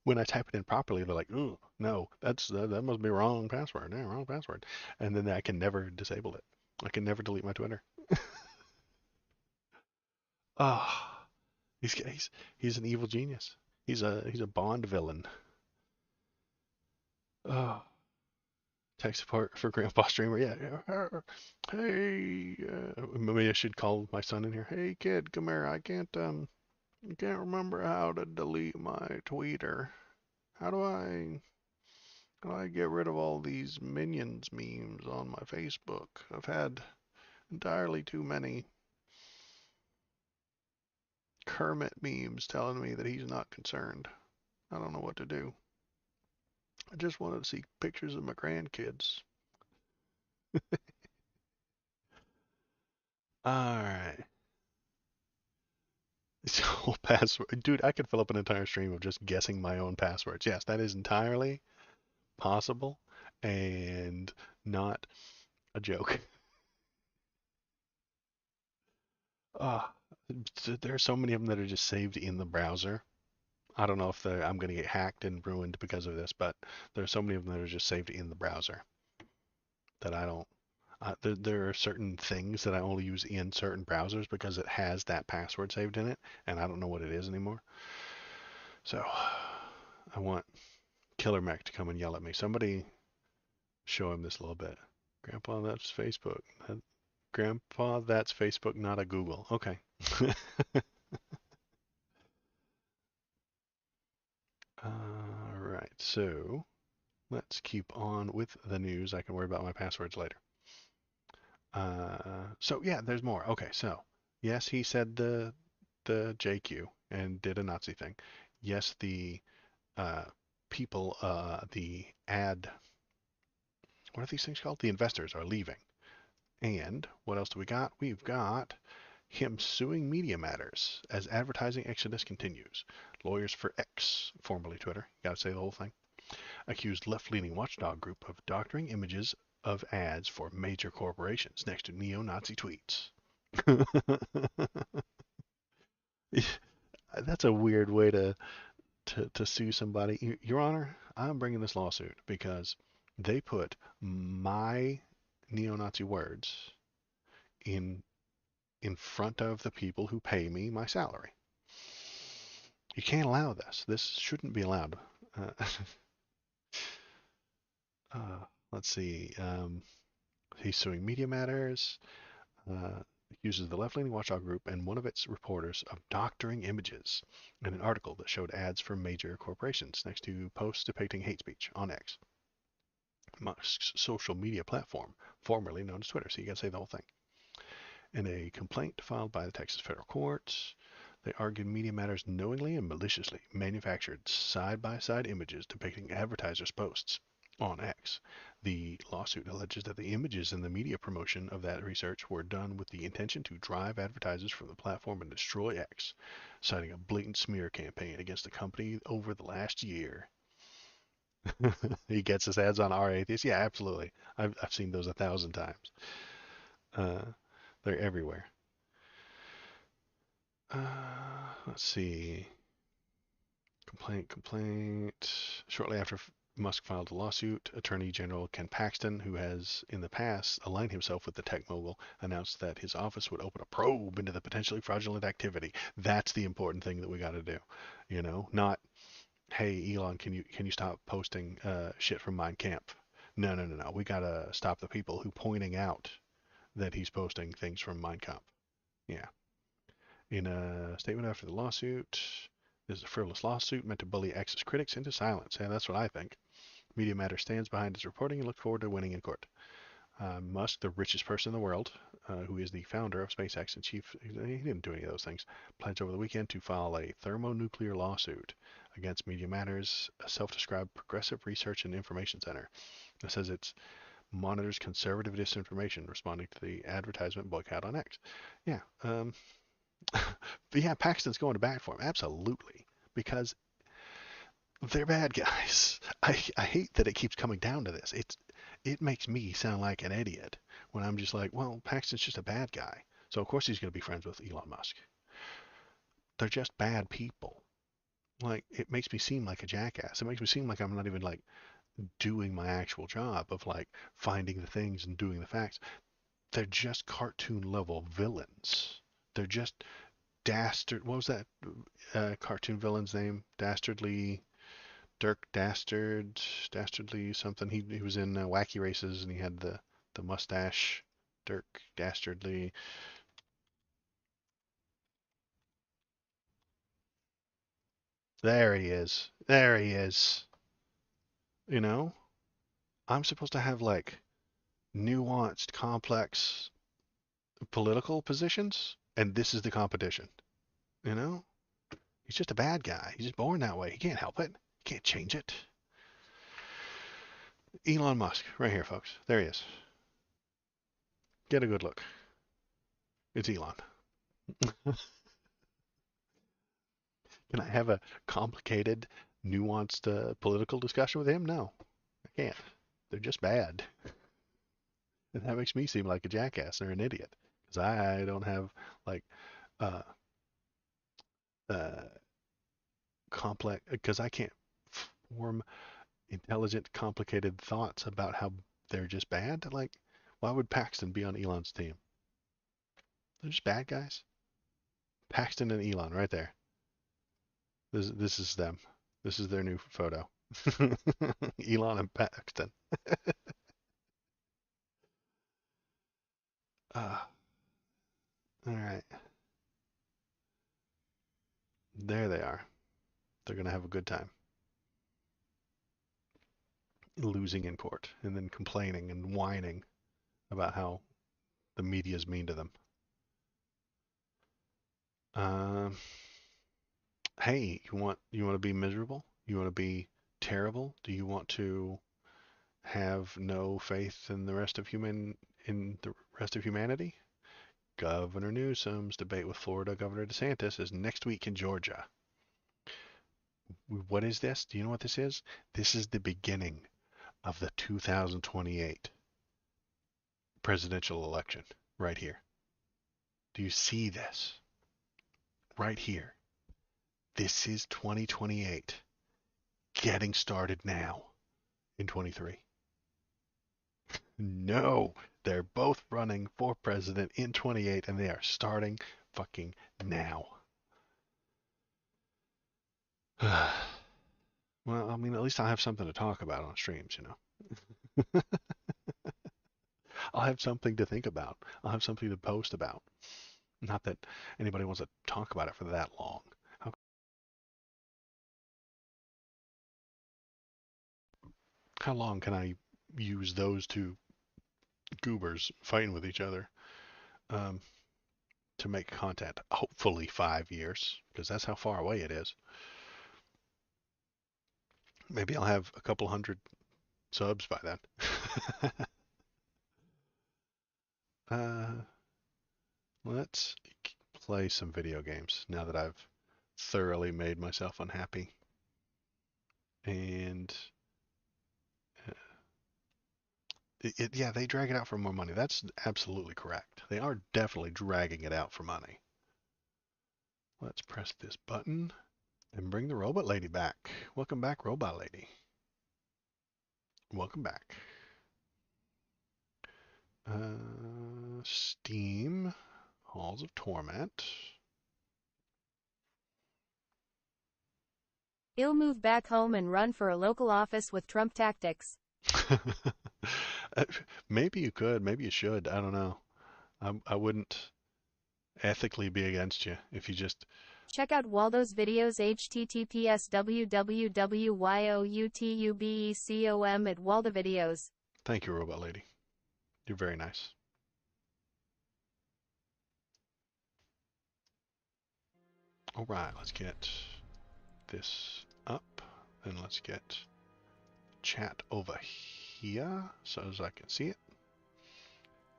when I type it in properly, they're like, "Ooh, no, that must be wrong password. Yeah, wrong password." And then I can never disable it. I can never delete my Twitter. Ah, he's an evil genius. He's a Bond villain. Oh, tech support for Grandpa Streamer. Yeah. Hey, maybe I should call my son in here. Hey, kid, come here. I can't remember how to delete my Twitter. How do I get rid of all these Minions memes on my Facebook? I've had entirely too many Kermit memes telling me that he's not concerned. I don't know what to do. I just wanted to see pictures of my grandkids. Alright. So password. Dude, I could fill up an entire stream of just guessing my own passwords. Yes, that is entirely possible and not a joke. Ah, there are so many of them that are just saved in the browser. I don't know if I'm going to get hacked and ruined because of this, but there are so many of them that are just saved in the browser that I don't. There are certain things that I only use in certain browsers because it has that password saved in it, and I don't know what it is anymore. So I want Killer Mac to come and yell at me. Somebody show him this a little bit. Grandpa, that's Facebook. Grandpa, that's Facebook, not a Google. Okay. All right, so let's keep on with the news. I can worry about my passwords later. So yeah, there's more. Okay, so yes, he said the JQ and did a Nazi thing. Yes, the uh, people, the ad, what are these things called? The investors are leaving. And what else do we got? We've got him suing Media Matters as advertising exodus continues. Lawyers for X, formerly Twitter, gotta say the whole thing, accused left-leaning watchdog group of doctoring images of ads for major corporations next to neo-Nazi tweets. That's a weird way to sue somebody. Your Honor, I'm bringing this lawsuit because they put my neo-Nazi words in in front of the people who pay me my salary. You can't allow this. This shouldn't be allowed. Uh, let's see. He's suing Media Matters, accuses the left-leaning watchdog group and one of its reporters of doctoring images in an article that showed ads for major corporations next to posts depicting hate speech on X, Musk's social media platform, formerly known as Twitter. So you got to say the whole thing. In a complaint filed by the Texas federal courts, they argued Media Matters knowingly and maliciously manufactured side-by-side images depicting advertisers' posts on X. The lawsuit alleges that the images in the media promotion of that research were done with the intention to drive advertisers from the platform and destroy X, citing a blatant smear campaign against the company over the last year. He gets his ads on our atheist. Yeah, absolutely. I've seen those 1,000 times. Uh, they're everywhere. Let's see. Complaint. Shortly after Musk filed a lawsuit, Attorney General Ken Paxton, who has in the past aligned himself with the tech mogul, announced that his office would open a probe into the potentially fraudulent activity. That's the important thing that we got to do. Not, hey Elon, can you stop posting shit from Mein Kampf? No. We got to stop the people who pointing out that he's posting things from Mein Kampf. Yeah. In a statement after the lawsuit, this is a frivolous lawsuit meant to bully X's critics into silence. Yeah, that's what I think. Media Matter stands behind its reporting and looks forward to winning in court. Musk, the richest person in the world, who is the founder of SpaceX and chief, he didn't do any of those things, pledged over the weekend to file a thermonuclear lawsuit against Media Matters, a self-described progressive research and information center. It says it monitors conservative disinformation, responding to the advertisement boycott on X. Yeah, but yeah, Paxton's going to bat for him, absolutely, because they're bad guys. I hate that it keeps coming down to this. It makes me sound like an idiot when I'm just like, well, Paxton's just a bad guy, so of course he's going to be friends with Elon Musk. They're just bad people. like, it makes me seem like a jackass. It makes me seem like I'm not even like doing my actual job of like finding the things and doing the facts. They're just cartoon level villains. They're just dastard. What was that cartoon villain's name? Dastardly Dirk Dastard, Dastardly something. He was in Wacky Races and he had the mustache. Dirk Dastardly. There he is. There he is. You know, I'm supposed to have like nuanced, complex political positions, and this is the competition. You know, he's just a bad guy. He's just born that way. He can't help it. He can't change it. Elon Musk, right here, folks. There he is. Get a good look. It's Elon. Can I have a complicated, nuanced political discussion with him? No, I can't. They're just bad. And that makes me seem like a jackass or an idiot. Because I don't have, like, uh, uh, complex, because I can't form intelligent, complicated thoughts about how they're just bad. Like, why would Paxton be on Elon's team? They're just bad guys. Paxton and Elon, right there. This is them. This is their new photo. Elon and Paxton. Ah, all right. There they are. They're gonna have a good time. Losing in court and then complaining and whining about how the media is mean to them. Um, hey, you want to be miserable? You want to be terrible? Do you want to have no faith in the rest of humanity? Governor Newsom's debate with Florida Governor DeSantis is next week in Georgia. What is this? Do you know what this is? This is the beginning of the 2028 presidential election right here. Do you see this? Right here. This is 2028 getting started now in 23. No, they're both running for president in 28 and they are starting fucking now. Well, I mean, at least I'll have something to talk about on streams, you know. I'll have something to think about. I'll have something to post about. Not that anybody wants to talk about it for that long. How long can I use those two goobers fighting with each other um, to make content? Hopefully 5 years, because that's how far away it is. Maybe I'll have a couple hundred subs by then. uh, let's play some video games now that I've thoroughly made myself unhappy. And yeah, they drag it out for more money. That's absolutely correct. They are definitely dragging it out for money. Let's press this button and bring the robot lady back. Welcome back, robot lady. Welcome back. Steam, Halls of Torment. He'll move back home and run for a local office with Trump tactics. Maybe you could, maybe you should. I don't know. I wouldn't ethically be against you if you just... Check out Waldo's videos https www.youtubecom at Waldo Videos. Thank you, robot lady. You're very nice. All right, let's get this up, and let's get chat over here so as I can see it.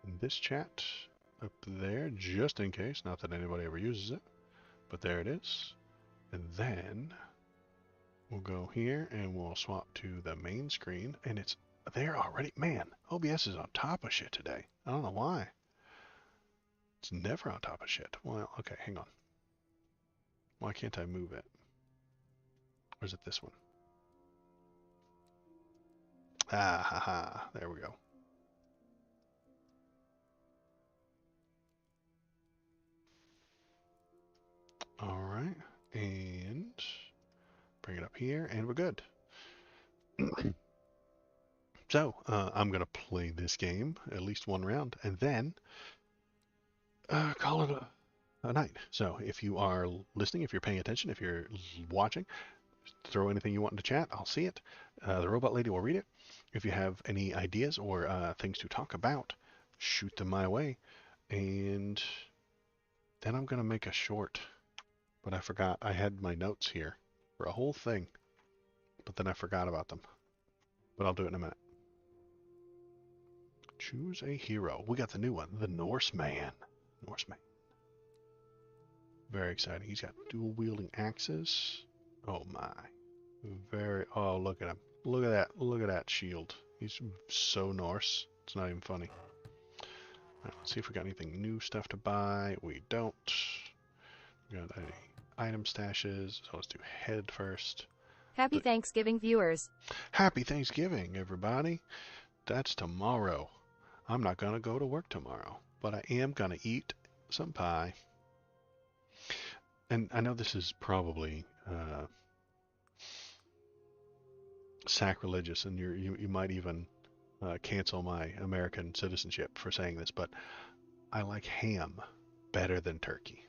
And this chat up there, just in case, not that anybody ever uses it, but there it is. And then we'll go here and we'll swap to the main screen, and it's there already. Man, OBS is on top of shit today. I don't know why. It's never on top of shit. Well, okay, hang on. Why can't I move it? Or is it this one? Ah, ha, ha. There we go. All right, and bring it up here, and we're good. So, I'm going to play this game, at least one round, and then call it a night. So, if you are listening, if you're paying attention, if you're watching, throw anything you want into chat. I'll see it. The robot lady will read it. If you have any ideas or things to talk about, shoot them my way. And then I'm going to make a short. But I forgot. I had my notes here for a whole thing. But then I forgot about them. But I'll do it in a minute. Choose a hero. We got the new one. The Norseman. Norseman. Very exciting. He's got dual wielding axes. Oh my. Very. Oh, look at him. Look at that. Look at that shield. He's so Norse. It's not even funny. Right, let's see if we got anything new stuff to buy. We don't. We got any item stashes. So let's do head first. Happy Thanksgiving, viewers. Happy Thanksgiving, everybody. That's tomorrow. I'm not going to go to work tomorrow, but I am going to eat some pie. And I know this is probably sacrilegious, and you might even cancel my American citizenship for saying this, but I like ham better than turkey.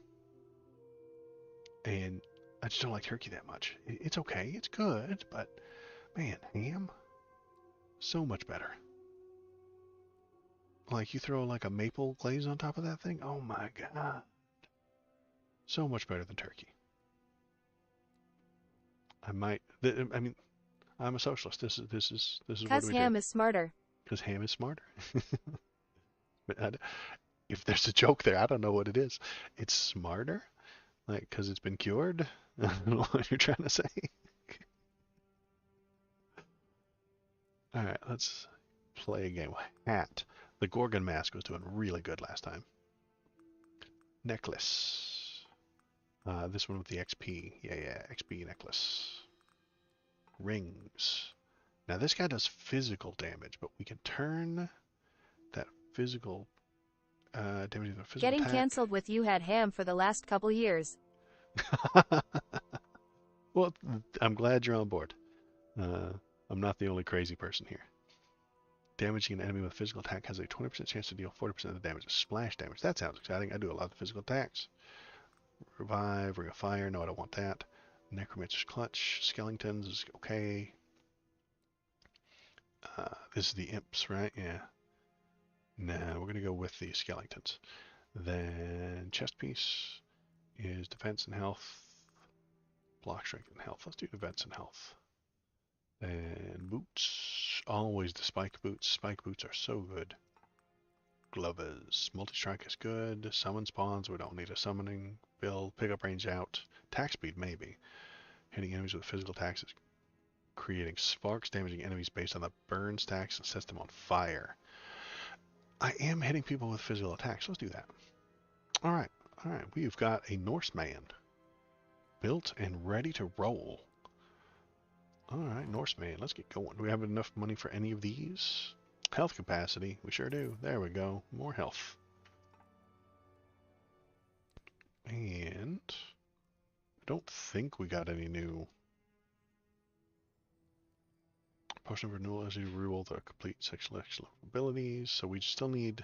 And I just don't like turkey that much. It's okay, it's good, but man, ham, so much better. Like you throw like a maple glaze on top of that thing, oh my god. So much better than turkey. I mean, I'm a socialist. This is what Cause we ham do. is smarter. Because ham is smarter. But if there's a joke there, I don't know what it is. It's smarter, like because it's been cured. I don't know what you're trying to say. All right, let's play a game. Hat. The Gorgon mask was doing really good last time. Necklace. This one with the XP. Yeah, XP necklace. Rings. Now this guy does physical damage, but we can turn that physical damage into a physical Getting attack. cancelled with you had ham for the last couple years. Well, I'm glad you're on board. I'm not the only crazy person here. Damaging an enemy with a physical attack has a 20% chance to deal 40% of the damage as splash damage. That sounds exciting. I do a lot of physical attacks. Revive, Ring of Fire. No, I don't want that. Necromancer's Clutch. Skeletons is okay. This is the imps, right? Yeah. Nah, we're going to go with the skeletons. Then chest piece is defense and health. Block strength and health. Let's do defense and health. And boots. Always the spike boots. Spike boots are so good. Glovers. Multi-strike is good. Summon spawns. We don't need a summoning build. Pickup range out. Attack speed maybe. Hitting enemies with physical attacks is creating sparks, damaging enemies based on the burn stacks and sets them on fire. I am hitting people with physical attacks. Let's do that. All right. We've got a Norseman built and ready to roll. All right, Norseman. Let's get going. Do we have enough money for any of these? Health capacity. We sure do. There we go. More health. And I don't think we got any new potion of renewal as you rule the complete sexual abilities. So we still need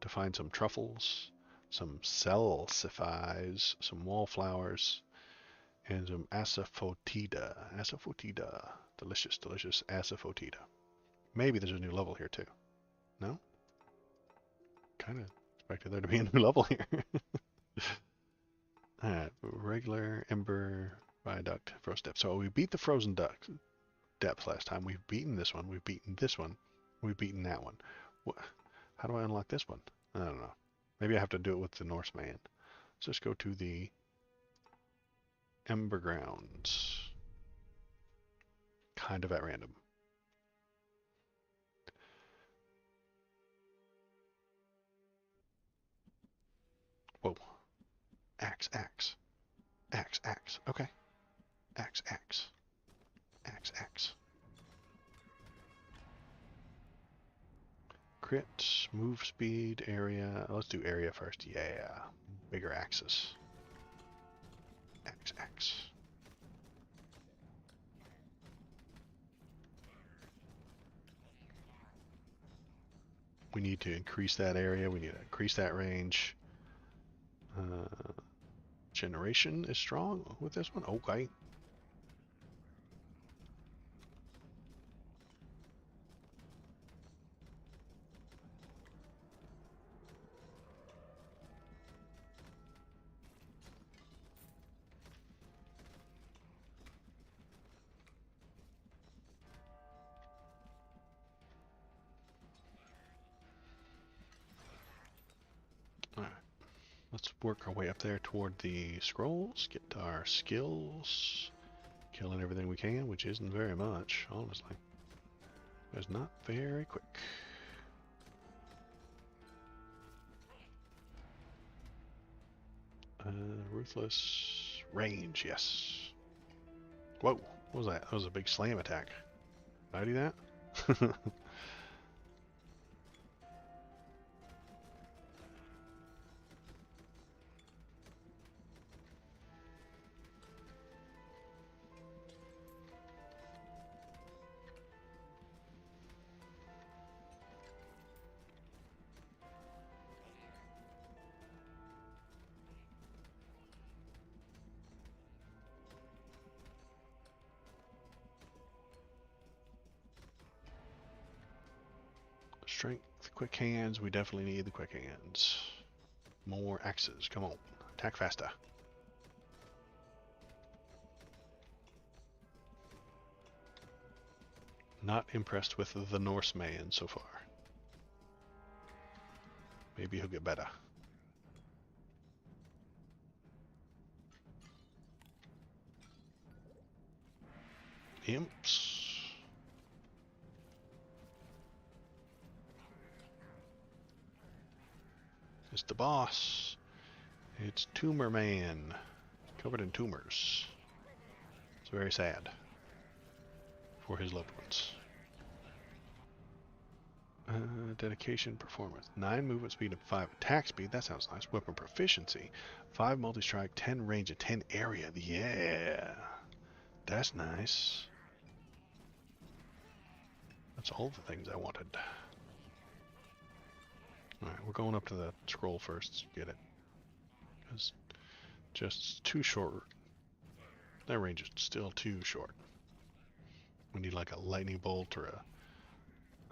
to find some truffles, some salsifies, some wallflowers, and some asafoetida. Asafoetida. Delicious, delicious asafoetida. Maybe there's a new level here too. No? Kind of expected there to be a new level here. Alright, regular, ember, viaduct, frozen depth. So we beat the frozen depth last time. We've beaten this one. We've beaten this one. We've beaten that one. How do I unlock this one? I don't know. Maybe I have to do it with the Norseman. Let's just go to the Ember Grounds. Kind of at random. Whoa. Axe. Okay. Axe. Axe, axe. Crit, move speed, area. Let's do area first. Yeah. Bigger axes. Axe, axe. We need to increase that area. We need to increase that range. Generation is strong with this one. Okay. Alright. Let's work our way up there toward the scrolls. Get our skills. Killing everything we can, which isn't very much, honestly. It's not very quick. Ruthless range, yes. Whoa, what was that? That was a big slam attack. Did I do that? Strength, quick hands. We definitely need the quick hands. More axes. Come on. Attack faster. Not impressed with the Norseman so far. Maybe he'll get better. Imps. It's the boss. It's Tumor Man. Covered in tumors. It's very sad. For his loved ones. Dedication, performance. 9 movement speed and 5 attack speed. That sounds nice. Weapon proficiency. 5 multi-strike, 10 range, and 10 area. Yeah. That's nice. That's all the things I wanted. Alright, we're going up to the scroll first. Get it. It's just too short. That range is still too short. We need like a lightning bolt or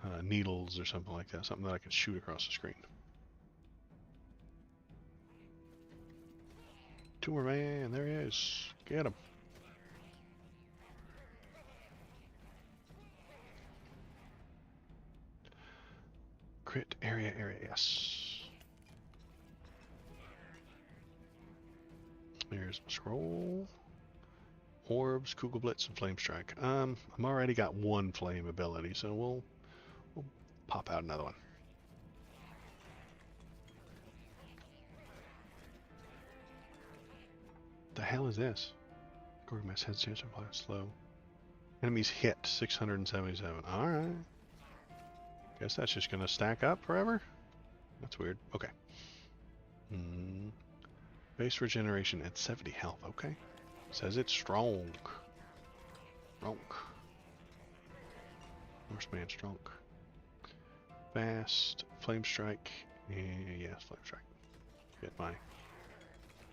a needles or something like that. Something that I can shoot across the screen. Tumor Man, there he is. Get him. Crit, area, yes. Here's my scroll. Orbs, Kugelblitz, and Flame Strike. I'm already got 1 flame ability, so we'll pop out another one. The hell is this? Gorgmass head chance apply slow. Enemies hit 677. Alright. Guess that's just gonna stack up forever? That's weird. Okay. Base regeneration at 70 health. Okay. Says it's strong. Strong. Norseman strong. Fast. Flame strike. Yes, flame strike. Get my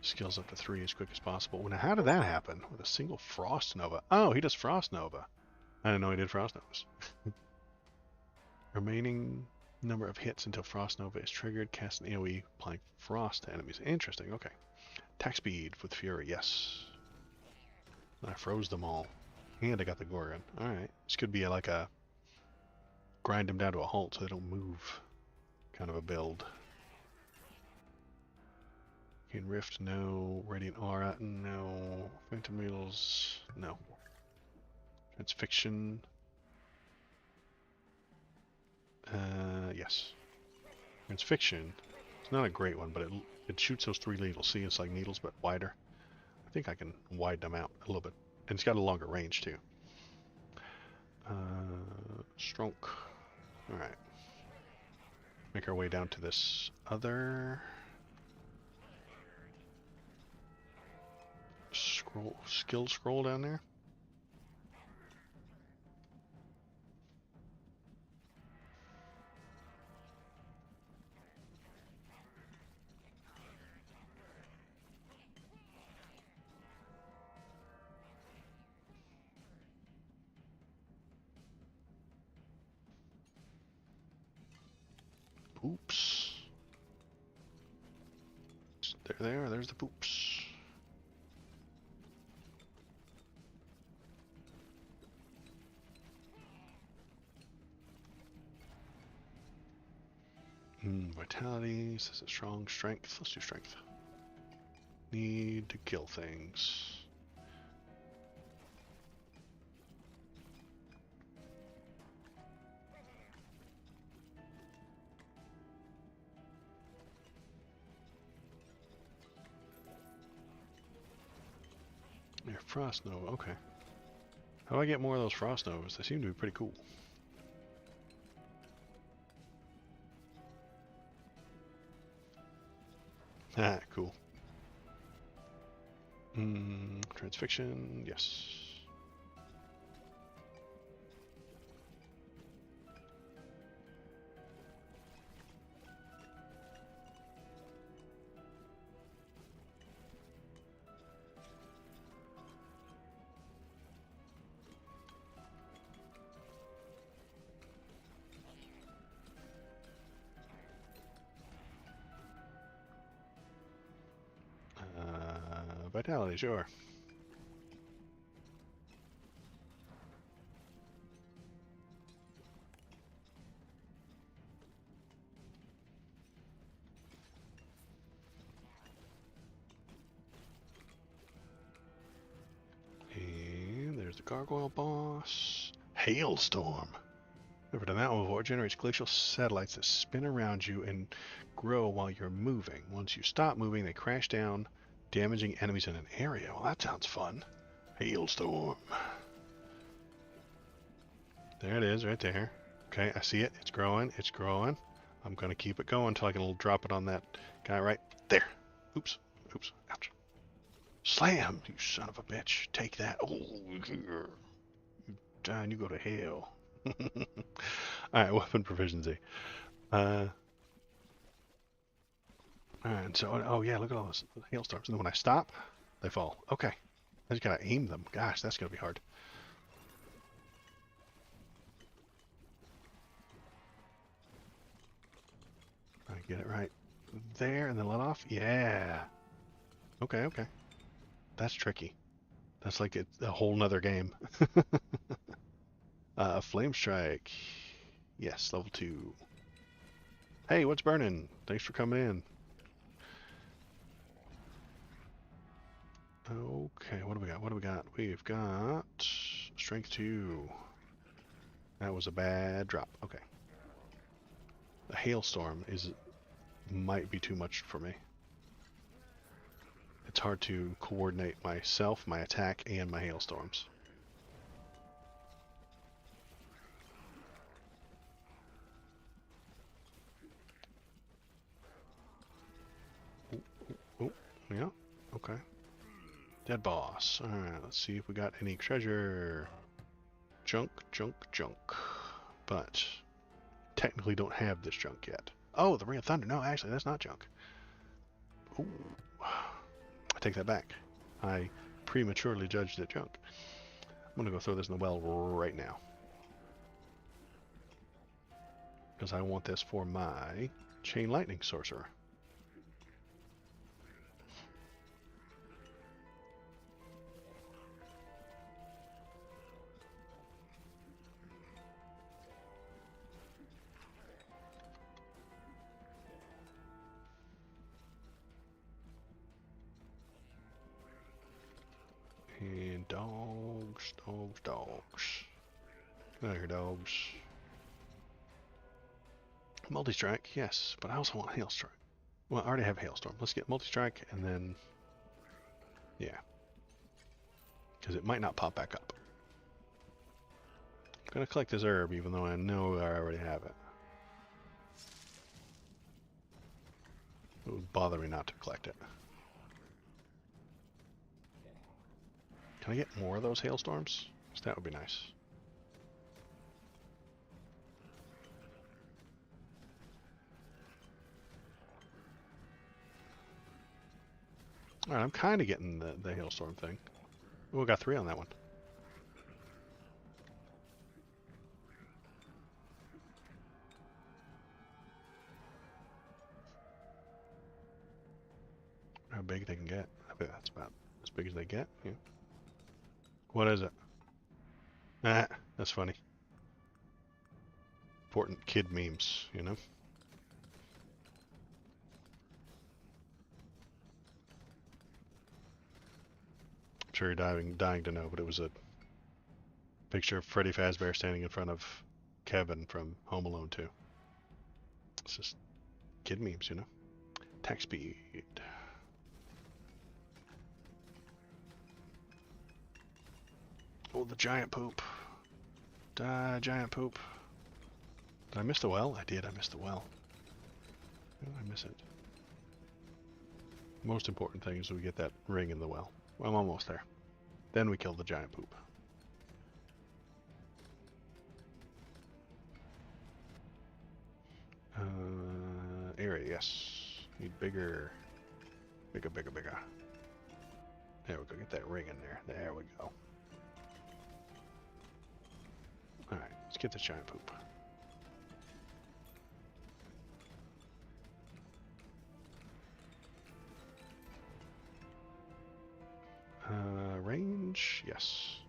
skills up to 3 as quick as possible. Now, how did that happen? With a single Frost Nova. Oh, he does Frost Nova. I didn't know he did Frost Novas. Remaining number of hits until Frost Nova is triggered. Cast an AoE applying frost to enemies. Interesting. Okay. Attack speed with Fury. Yes. I froze them all. And I got the Gorgon. Alright. This could be like a grind them down to a halt so they don't move kind of a build. Gain Rift, no. Radiant Aura, no. Phantom Needles, no. Transfixion. Yes. Transfixion. It's not a great one, but it shoots those 3 needles. See, it's like needles, but wider. I think I can widen them out a little bit. And it's got a longer range, too. Strunk. Alright. Make our way down to this other skill scroll down there. Poops. There's the poops. Vitality, this is a strong strength. Let's do strength. Need to kill things. Yeah, frost nova, okay. How do I get more of those frost novas? They seem to be pretty cool. Ah, cool. Transfixion, yes. Vitality, sure. And there's the gargoyle boss. Hailstorm. Never done that one before. It generates glacial satellites that spin around you and grow while you're moving. Once you stop moving, they crash down, damaging enemies in an area. Well, that sounds fun. Hailstorm. There it is, right there. Okay, I see it. It's growing. It's growing. I'm going to keep it going until I can drop it on that guy right there. Oops. Oops. Ouch. Slam, you son of a bitch. Take that. Oh, you die and you go to hell. Alright, weapon proficiency. Alright, so, oh yeah, look at all those hailstorms. And then when I stop, they fall. Okay. I just gotta aim them. Gosh, that's gonna be hard. I get it right there and then let off. Yeah. Okay, okay. That's tricky. That's like a whole nother game. Flame strike. Yes, level 2. Hey, what's burning? Thanks for coming in. Okay, what do we got? What do we got? We've got strength 2. That was a bad drop. Okay. The hailstorm might be too much for me. It's hard to coordinate myself, my attack, and my hailstorms. Oh, yeah, okay. Dead boss. Alright, let's see if we got any treasure. Junk, junk, junk. But technically don't have this junk yet. Oh, the Ring of Thunder. No, actually, that's not junk. Ooh. I take that back. I prematurely judged it junk. I'm going to go throw this in the well right now. Because I want this for my Chain Lightning Sorcerer. And dogs, dogs, dogs. Get out of here, dogs. Multi-strike, yes, but I also want hailstrike. Well, I already have hailstorm. Let's get multi-strike and then, yeah, because it might not pop back up. Gonna collect this herb, even though I know I already have it. It would bother me not to collect it. Can I get more of those hailstorms? 'Cause that would be nice. Alright, I'm kind of getting the hailstorm thing. Oh, we got 3 on that one. How big they can get. I bet that's about as big as they get. Yeah. What is it? Ah, that's funny. Important kid memes, you know? I'm sure you're dying to know, but it was a picture of Freddy Fazbear standing in front of Kevin from Home Alone 2. It's just kid memes, you know? Attack speed. Oh, the giant poop. Die, giant poop. Did I miss the well? I did, I missed the well. How did I miss it? Most important thing is we get that ring in the well. I'm almost there. Then we kill the giant poop. Area, yes. Need bigger. Bigger. There we go, get that ring in there. There we go. Alright, let's get this giant poop. Range, yes.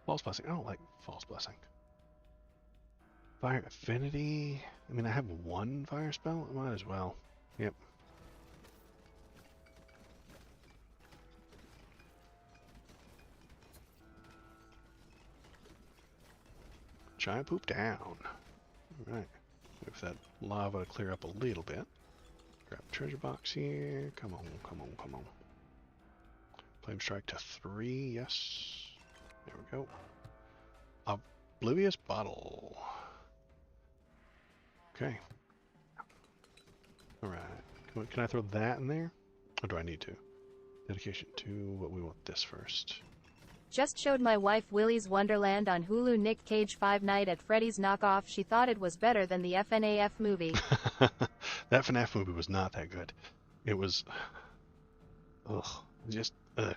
False blessing. I don't like false blessing. Fire affinity. I mean, I have 1 fire spell. I might as well. Yep. Giant poop down. Alright. Wait for that lava to clear up a little bit. Grab the treasure box here. Come on. Flame strike to 3. Yes. There we go. Oblivious bottle. Okay. Alright. Can I throw that in there? Or do I need to? Dedication to what we want this first. Just showed my wife Willy's Wonderland on Hulu. Nick Cage Five Night at Freddy's knockoff. She thought it was better than the FNAF movie. That FNAF movie was not that good. It was... Ugh. Just... Ugh.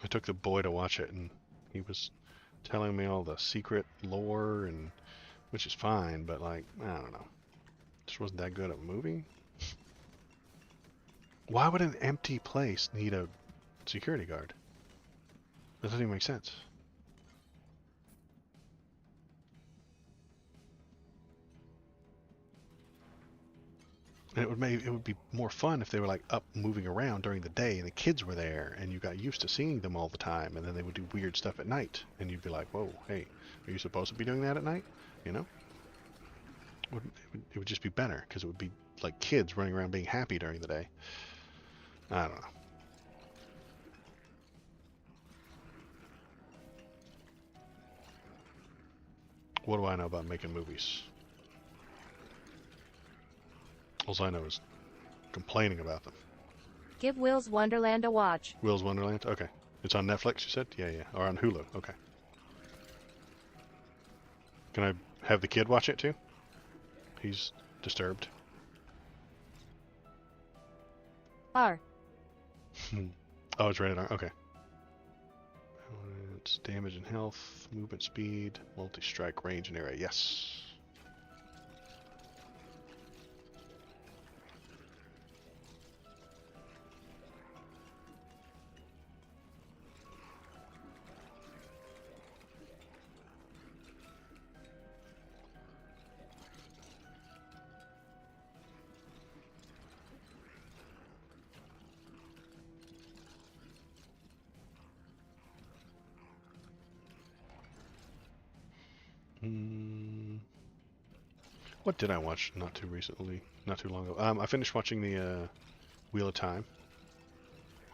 I took the boy to watch it, and he was telling me all the secret lore, and which is fine, but like, I don't know. Just wasn't that good of a movie. Why would an empty place need a security guard? That doesn't even make sense. And it would be more fun if they were like up moving around during the day and the kids were there and you got used to seeing them all the time, and then they would do weird stuff at night and you'd be like, whoa, hey, are you supposed to be doing that at night? You know? It would just be better because it would be like kids running around being happy during the day. I don't know. What do I know about making movies? All I know is complaining about them. Give Will's Wonderland a watch. Will's Wonderland? Okay. It's on Netflix, you said? Yeah. Or on Hulu. Okay. Can I have the kid watch it too? He's disturbed. R. Oh, it's rated R. Okay. It's damage and health, movement speed, multi-strike, range and area. Yes. What did I watch not too long ago? I finished watching the Wheel of Time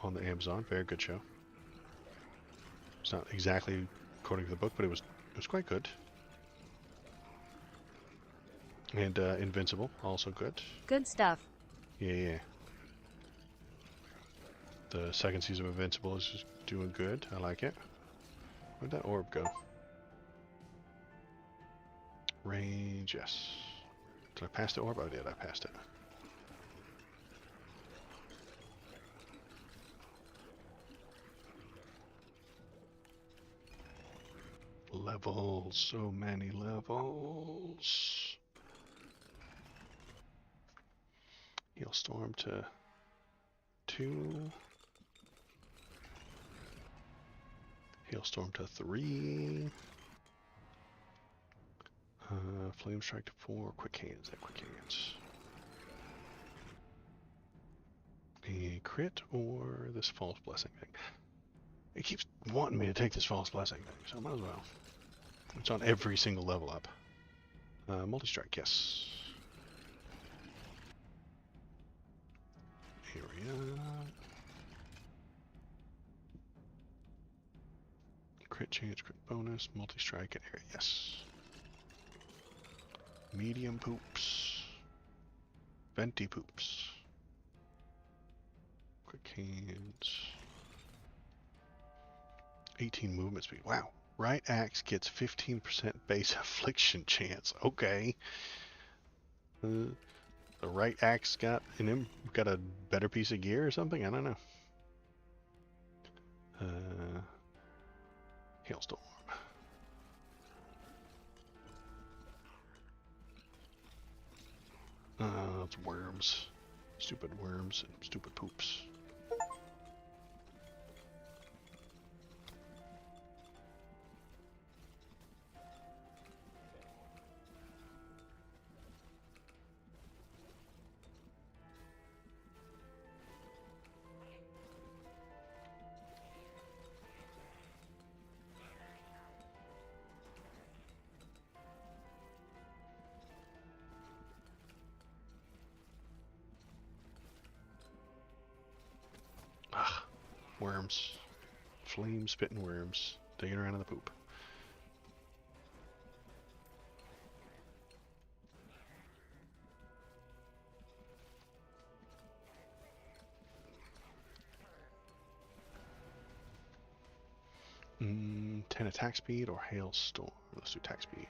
on the Amazon. Very good show. It's not exactly according to the book, but it was quite good. And Invincible, also good. Good stuff. Yeah. The second season of Invincible is just doing good. I like it. Where'd that orb go? Range, yes. Did I pass the orb? Oh, did I passed it? Levels, so many levels. Hailstorm to 2. Hailstorm to 3. Flame strike to 4. Quick hands. Quick hands. A crit or this false blessing thing. It keeps wanting me to take this false blessing thing, so I might as well. It's on every single level up. Multi-strike, yes. Area. Crit chance, crit bonus, multi-strike, and area, yes. Medium poops. Venti poops. Quick hands. 18 movement speed. Wow. Right axe gets 15% base affliction chance. Okay. The right axe got a better piece of gear or something? I don't know. Hailstorm. It's worms. Stupid worms and stupid poops. Worms. Flame spitting worms. Digging around in the poop. Mm, 10 attack speed or hailstorm? Let's do attack speed.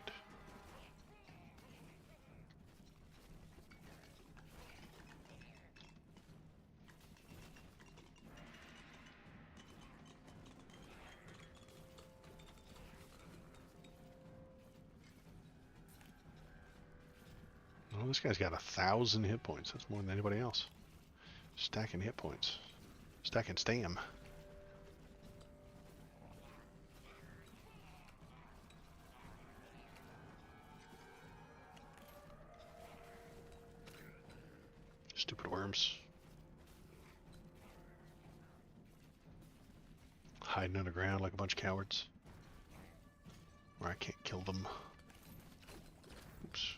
Oh, this guy's got 1,000 hit points. That's more than anybody else. Stacking hit points. Stacking stam. Stupid worms. Hiding underground like a bunch of cowards. Or I can't kill them. Oops.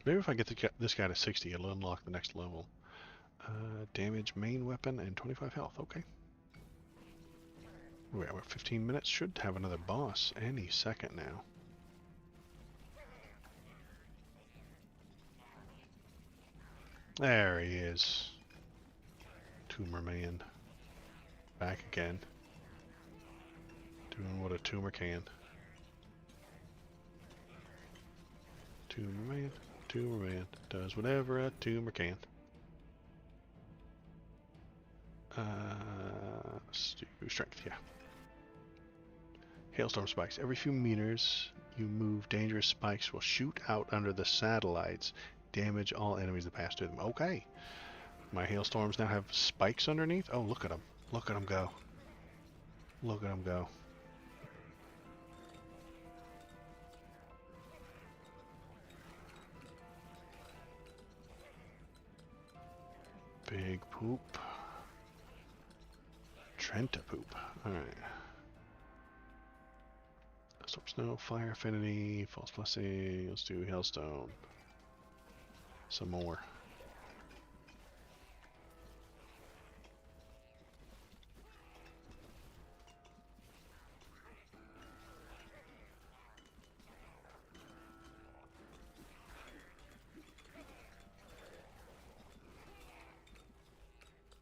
Maybe if I get this guy to 60, it'll unlock the next level. Damage, main weapon, and 25 health. Okay. We're 15 minutes. Should have another boss any second now. There he is. Tumor man. Back again. Doing what a tumor can. Tumor man. Tumor man does whatever a tumor can. Strength, yeah. Hailstorm spikes. Every few meters you move, dangerous spikes will shoot out under the satellites, damage all enemies that pass through them. Okay. My hailstorms now have spikes underneath. Oh, look at them. Look at them go. Look at them go. Big poop. Trenta poop. Alright. Storm Snow, Fire Affinity, False Blessing. Let's do Hailstone. Some more.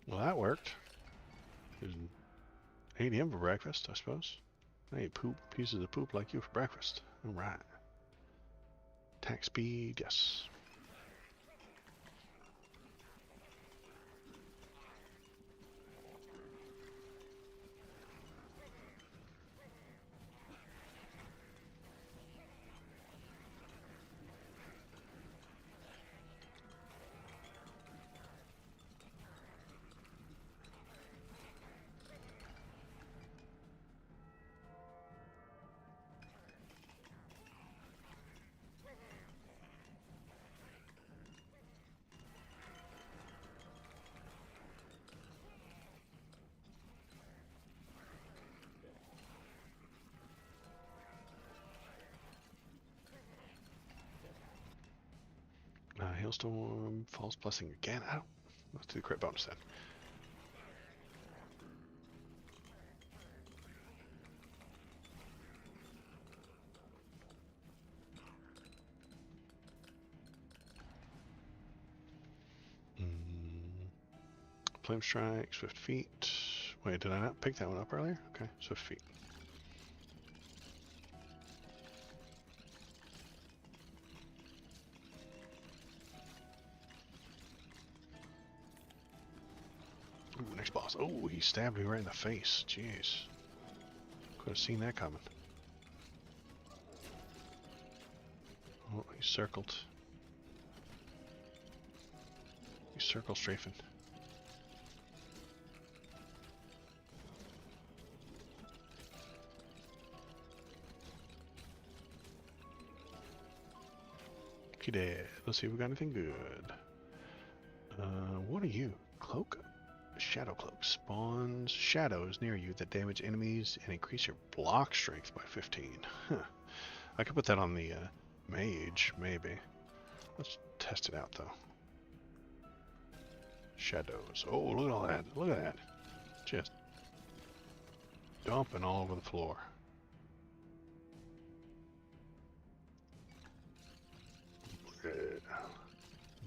Well, that worked. There's an ADM for breakfast, I suppose. I ate poop, pieces of poop like you for breakfast. Alright. Attack speed, yes. Hailstorm, False Blessing again. I don't. Let's do the crit bonus then. Flame Strike, Swift Feet. Wait, did I not pick that one up earlier? Okay, Swift Feet. Ooh, next boss. Oh, he stabbed me right in the face. Jeez. Could have seen that coming. Oh, he's circled. He's circle strafing. Okay, dead. Let's see if we got anything good. What are you? Cloak? Shadow Cloak spawns shadows near you that damage enemies and increase your block strength by 15. Huh. I could put that on the mage, maybe. Let's test it out though. Shadows. Oh, look at all that. Look at that. Just dumping all over the floor.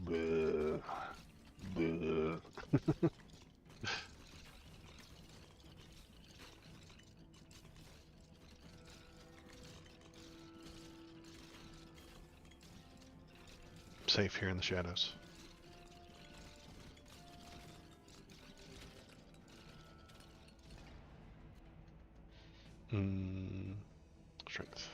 Bleh. Bleh. Bleh. Safe here in the shadows. Strength.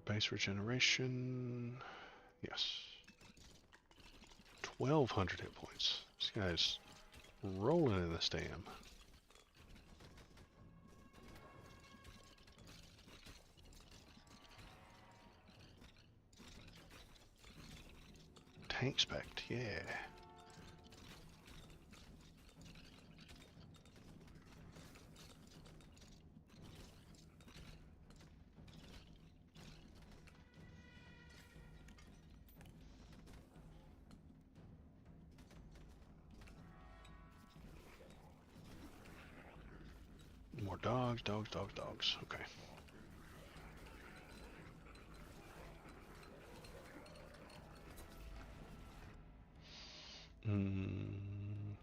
Base regeneration. Yes. 1,200 hit points. This guy's rolling in this dam. Tank spect, yeah. More dogs, dogs, dogs, dogs. Okay.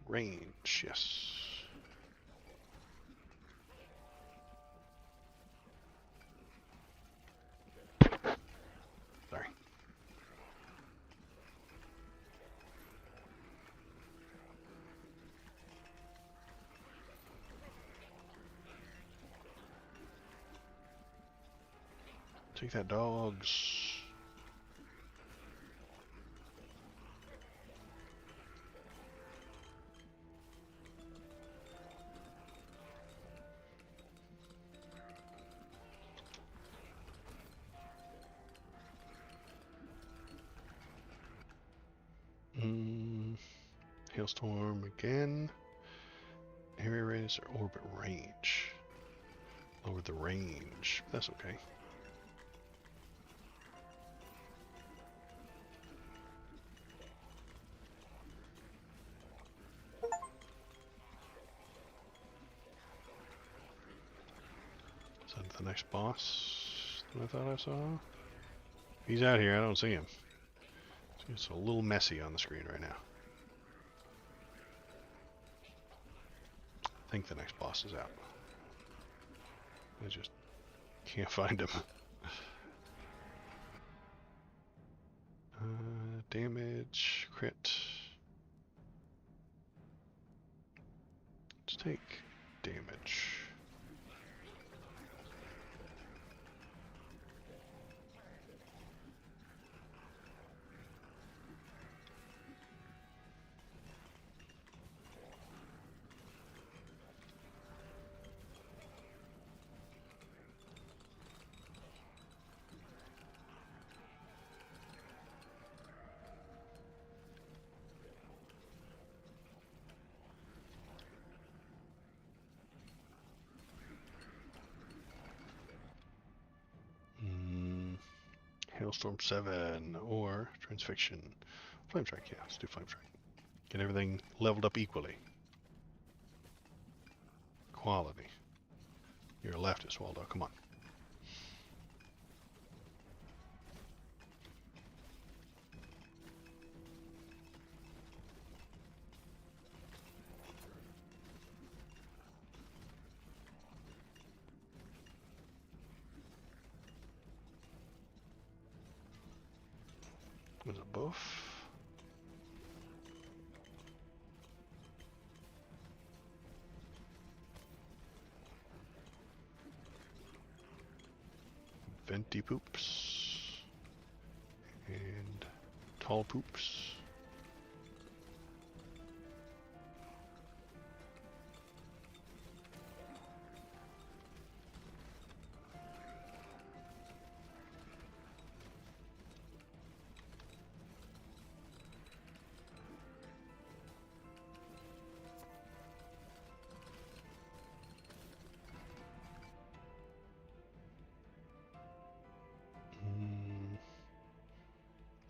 Range, yes. Sorry. Take that, dogs. Hailstorm again. Area radius or orbit range. Lower the range. That's okay. Is that the next boss that I thought I saw? He's out here. I don't see him. It's a little messy on the screen right now. I think the next boss is out. I just can't find him. Damage, crit. Let's take damage. Hailstorm 7 or Transfixion. Flame Strike, yeah, let's do Flame Strike. Get everything leveled up equally. Quality. You're a leftist, Waldo, come on. There's a buff. Venti poops. And tall poops.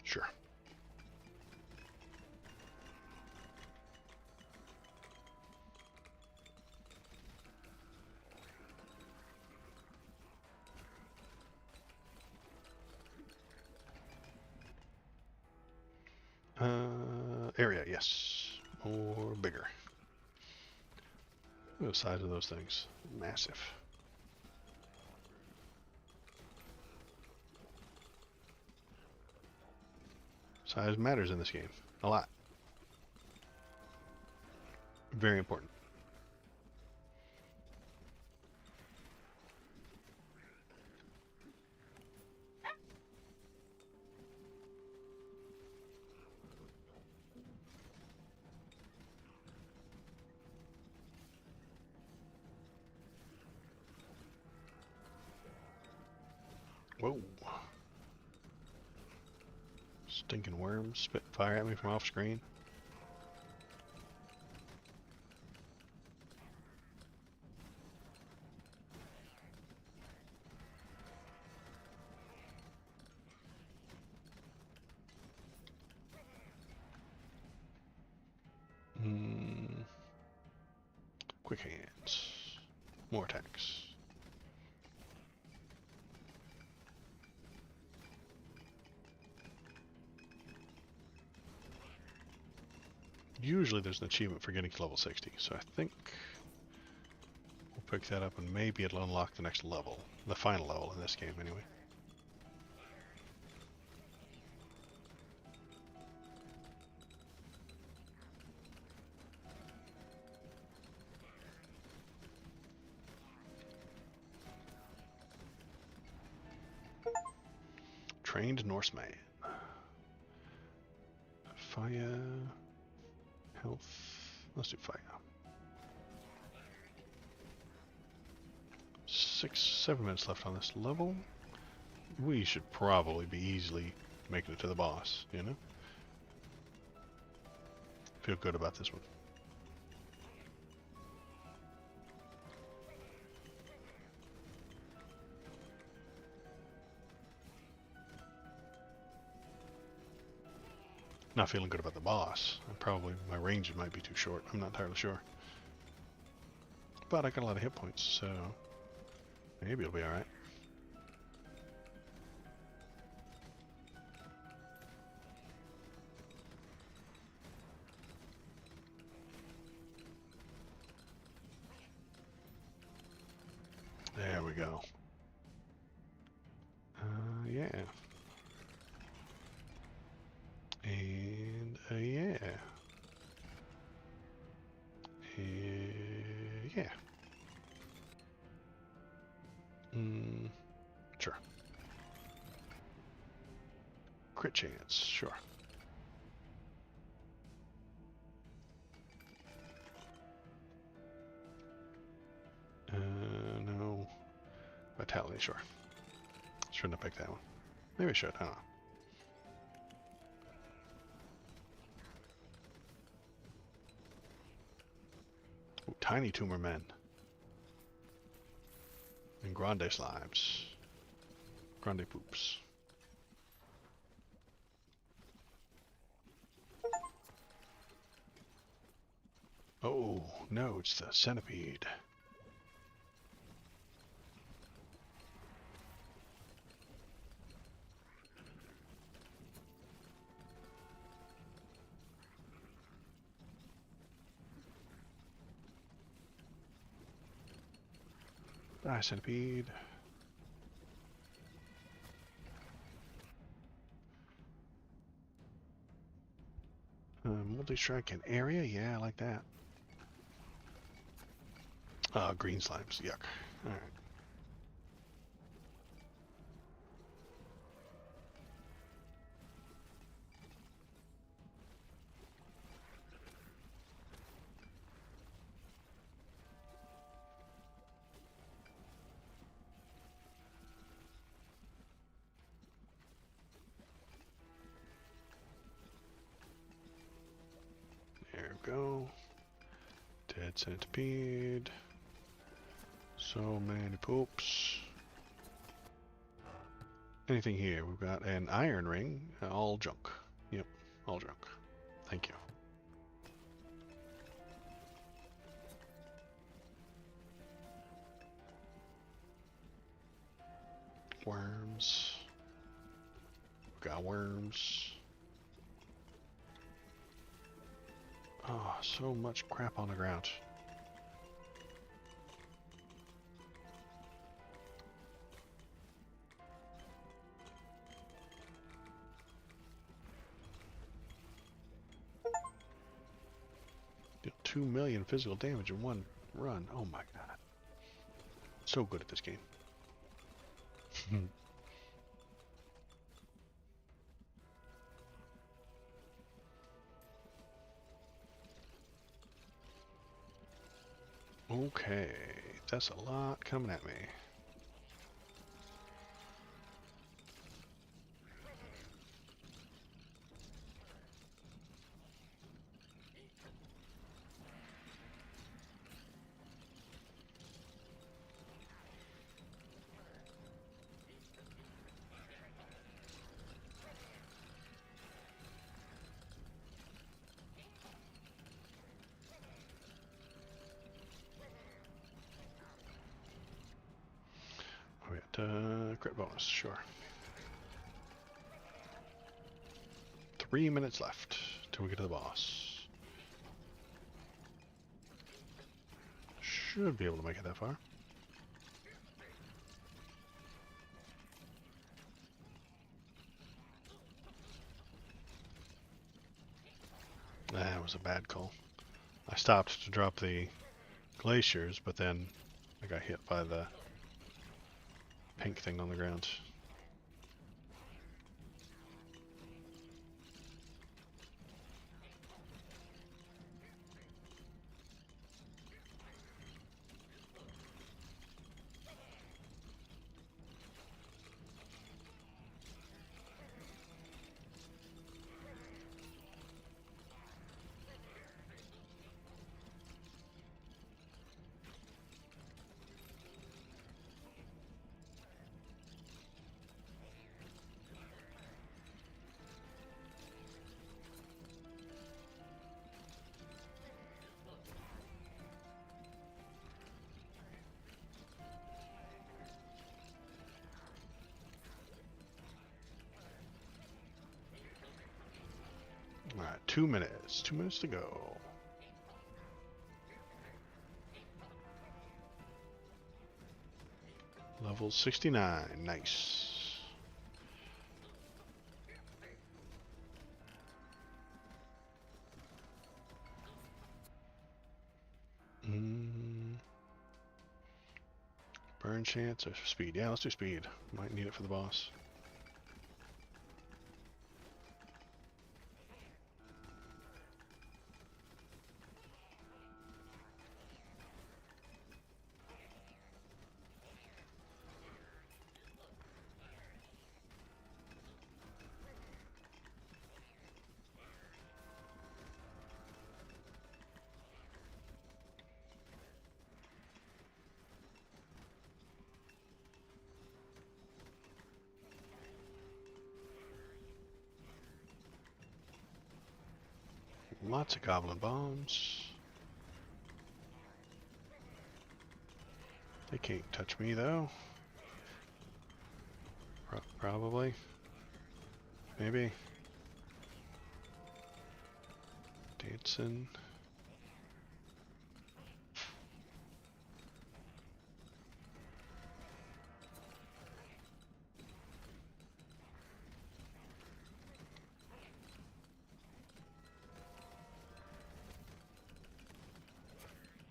Sure. Area, yes. Or bigger. Look at the size of those things. Massive. Size matters in this game. A lot. Very important. Whoa. Stinking worms spit fire at me from off screen. Quick hands. More attacks. Usually there's an achievement for getting to level 60, so I think we'll pick that up and maybe it'll unlock the next level. The final level in this game, anyway. Trained Norseman. Fire. Health. Let's do fire. 7 minutes left on this level. We should probably be easily making it to the boss, you know? Feel good about this one. Not feeling good about the boss. Probably my range might be too short. I'm not entirely sure. But I got a lot of hit points, so maybe it'll be alright. There we go. Yeah. And yeah. Yeah. Sure. Crit chance, sure. No. Vitality, sure. Shouldn't have picked that one. Maybe I should, I don't know. Ooh, tiny tumor men. And grande slimes. Grande poops. Oh, no, it's the centipede. Die, centipede. Multi-strike in area? Yeah, I like that. Green slimes. Yuck. Alright. There we go. Dead centipede. So many poops. Anything here? We've got an iron ring. All junk. Yep, all junk. Thank you. Worms. We've got worms. Oh, so much crap on the ground. Deal 2 million physical damage in one run. Oh my god. So good at this game. Okay, that's a lot coming at me. Crit bonus, sure. 3 minutes left till we get to the boss. Should be able to make it that far. That was a bad call. I stopped to drop the glaciers, but then I got hit by the pink thing on the ground. 2 minutes. 2 minutes to go. Level 69. Nice. Burn chance or speed? Yeah, let's do speed. Might need it for the boss. Lots of goblin bombs. They can't touch me though. Probably. Maybe. Dancing.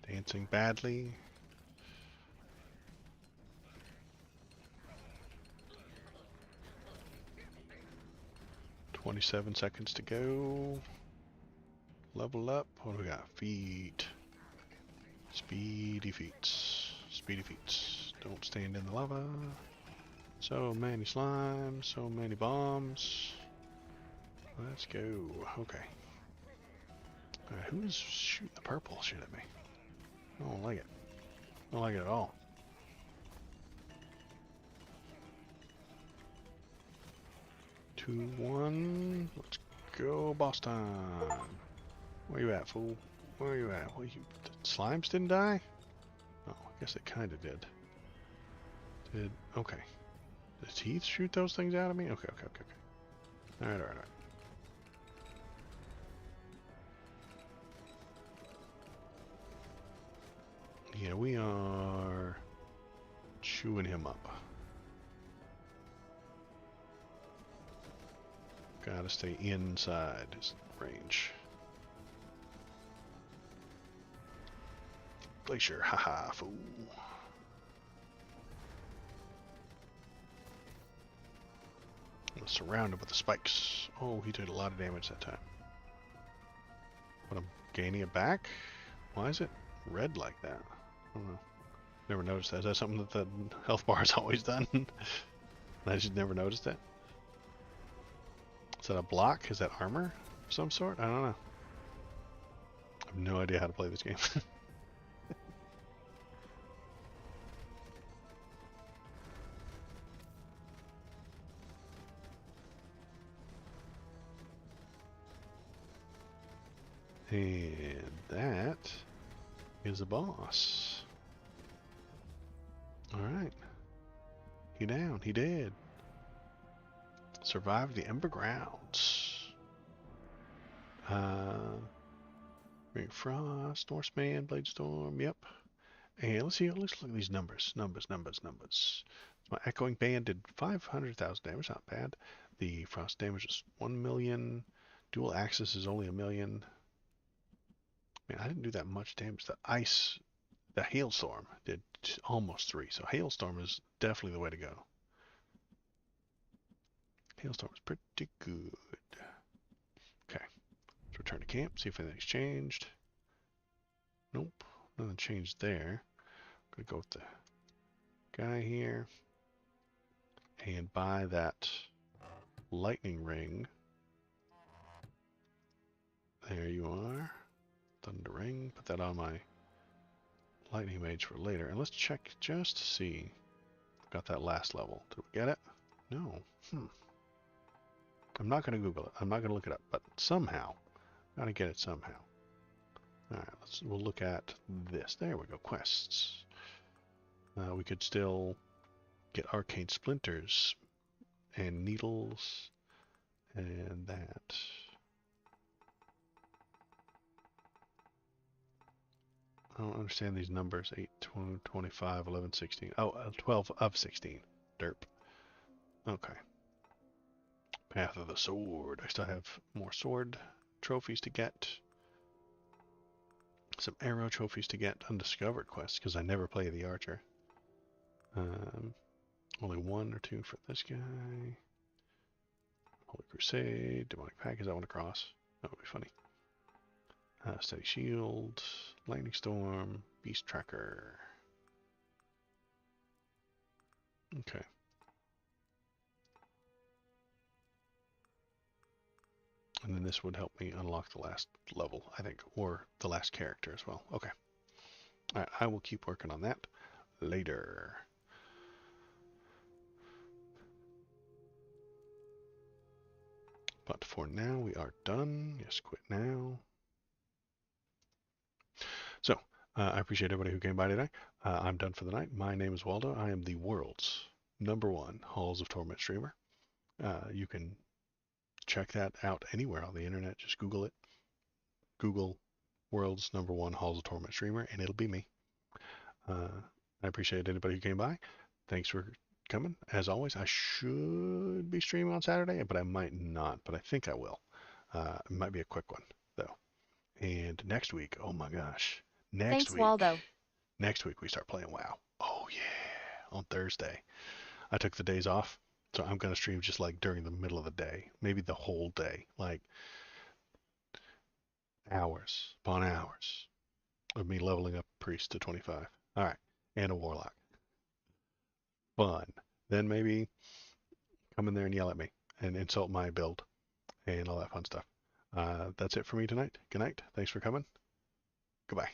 Dancing badly. "27 seconds to go. Level up. What do we got? Feet. Speedy feats. Speedy feats. Don't stand in the lava. So many slimes. So many bombs. Let's go. Okay. Who is shooting the purple shit at me? I don't like it. I don't like it at all. Two, one. Let's go, boss time. Where you at, fool? Where you at? What, you, the slimes didn't die? Oh, I guess they kind of did. Okay. Did teeth shoot those things out of me? Okay. Alright. Yeah, we are chewing him up. Gotta stay inside his range. Glacier, haha, fool. I'm surrounded with the spikes. Oh, he did a lot of damage that time. But I'm gaining it back? Why is it red like that? I don't know. Never noticed that. Is that something that the health bar has always done? I just never noticed it. Is that a block? Is that armor of some sort? I don't know. I have no idea how to play this game. And that is the boss. Alright. He down. He dead. Survived the Ember Grounds. Ring Frost, Norseman, Blade Storm, yep. And let's see, let's look at these numbers. Numbers. My Echoing Band did 500,000 damage, not bad. The Frost damage is 1 million. Dual Axis is only 1 million. Man, I didn't do that much damage. The Hailstorm did almost 3, so Hailstorm is definitely the way to go. Hailstorm is pretty good. Okay, let's return to camp, see if anything's changed. Nope, nothing changed there. I'm gonna go with the guy here and buy that lightning ring. There you are. Thunder ring. Put that on my lightning mage for later. And let's check just to see. Got that last level. Did we get it? No. I'm not going to Google it. I'm not going to look it up. But somehow, gotta get it somehow. All right. We'll look at this. There we go. Quests. We could still get arcane splinters and needles and that. don't understand these numbers. 8, 20, 25, 11, 16. Oh, 12 of 16. Derp. Okay. Path of the Sword. I still have more sword trophies to get. Some arrow trophies to get. Undiscovered quests, because I never play the archer. Only 1 or 2 for this guy. Holy Crusade. Demonic Package I want to cross. That would be funny. Steady Shield. Lightning Storm. Beast Tracker. Okay. And then this would help me unlock the last level, I think, or the last character as well. Okay. All right, I will keep working on that later. But for now, we are done. Yes, quit now. So, I appreciate everybody who came by today. I'm done for the night. My name is Waldo. I am the world's #1 Halls of Torment streamer. You can check that out anywhere on the internet. Just Google it. Google world's #1 Halls of Torment streamer, and it'll be me. I appreciate anybody who came by. Thanks for coming. As always, I should be streaming on Saturday, but I might not, but I think I will. It might be a quick one, though. And next week, oh my gosh. Thanks, Waldo. Next week we start playing WoW. Oh yeah, on Thursday. I took the days off, so I'm going to stream just like during the middle of the day, maybe the whole day, like hours upon hours of me leveling up a priest to 25. All right, and a warlock. Fun. Then maybe come in there and yell at me and insult my build and all that fun stuff. That's it for me tonight. Good night. Thanks for coming. Goodbye.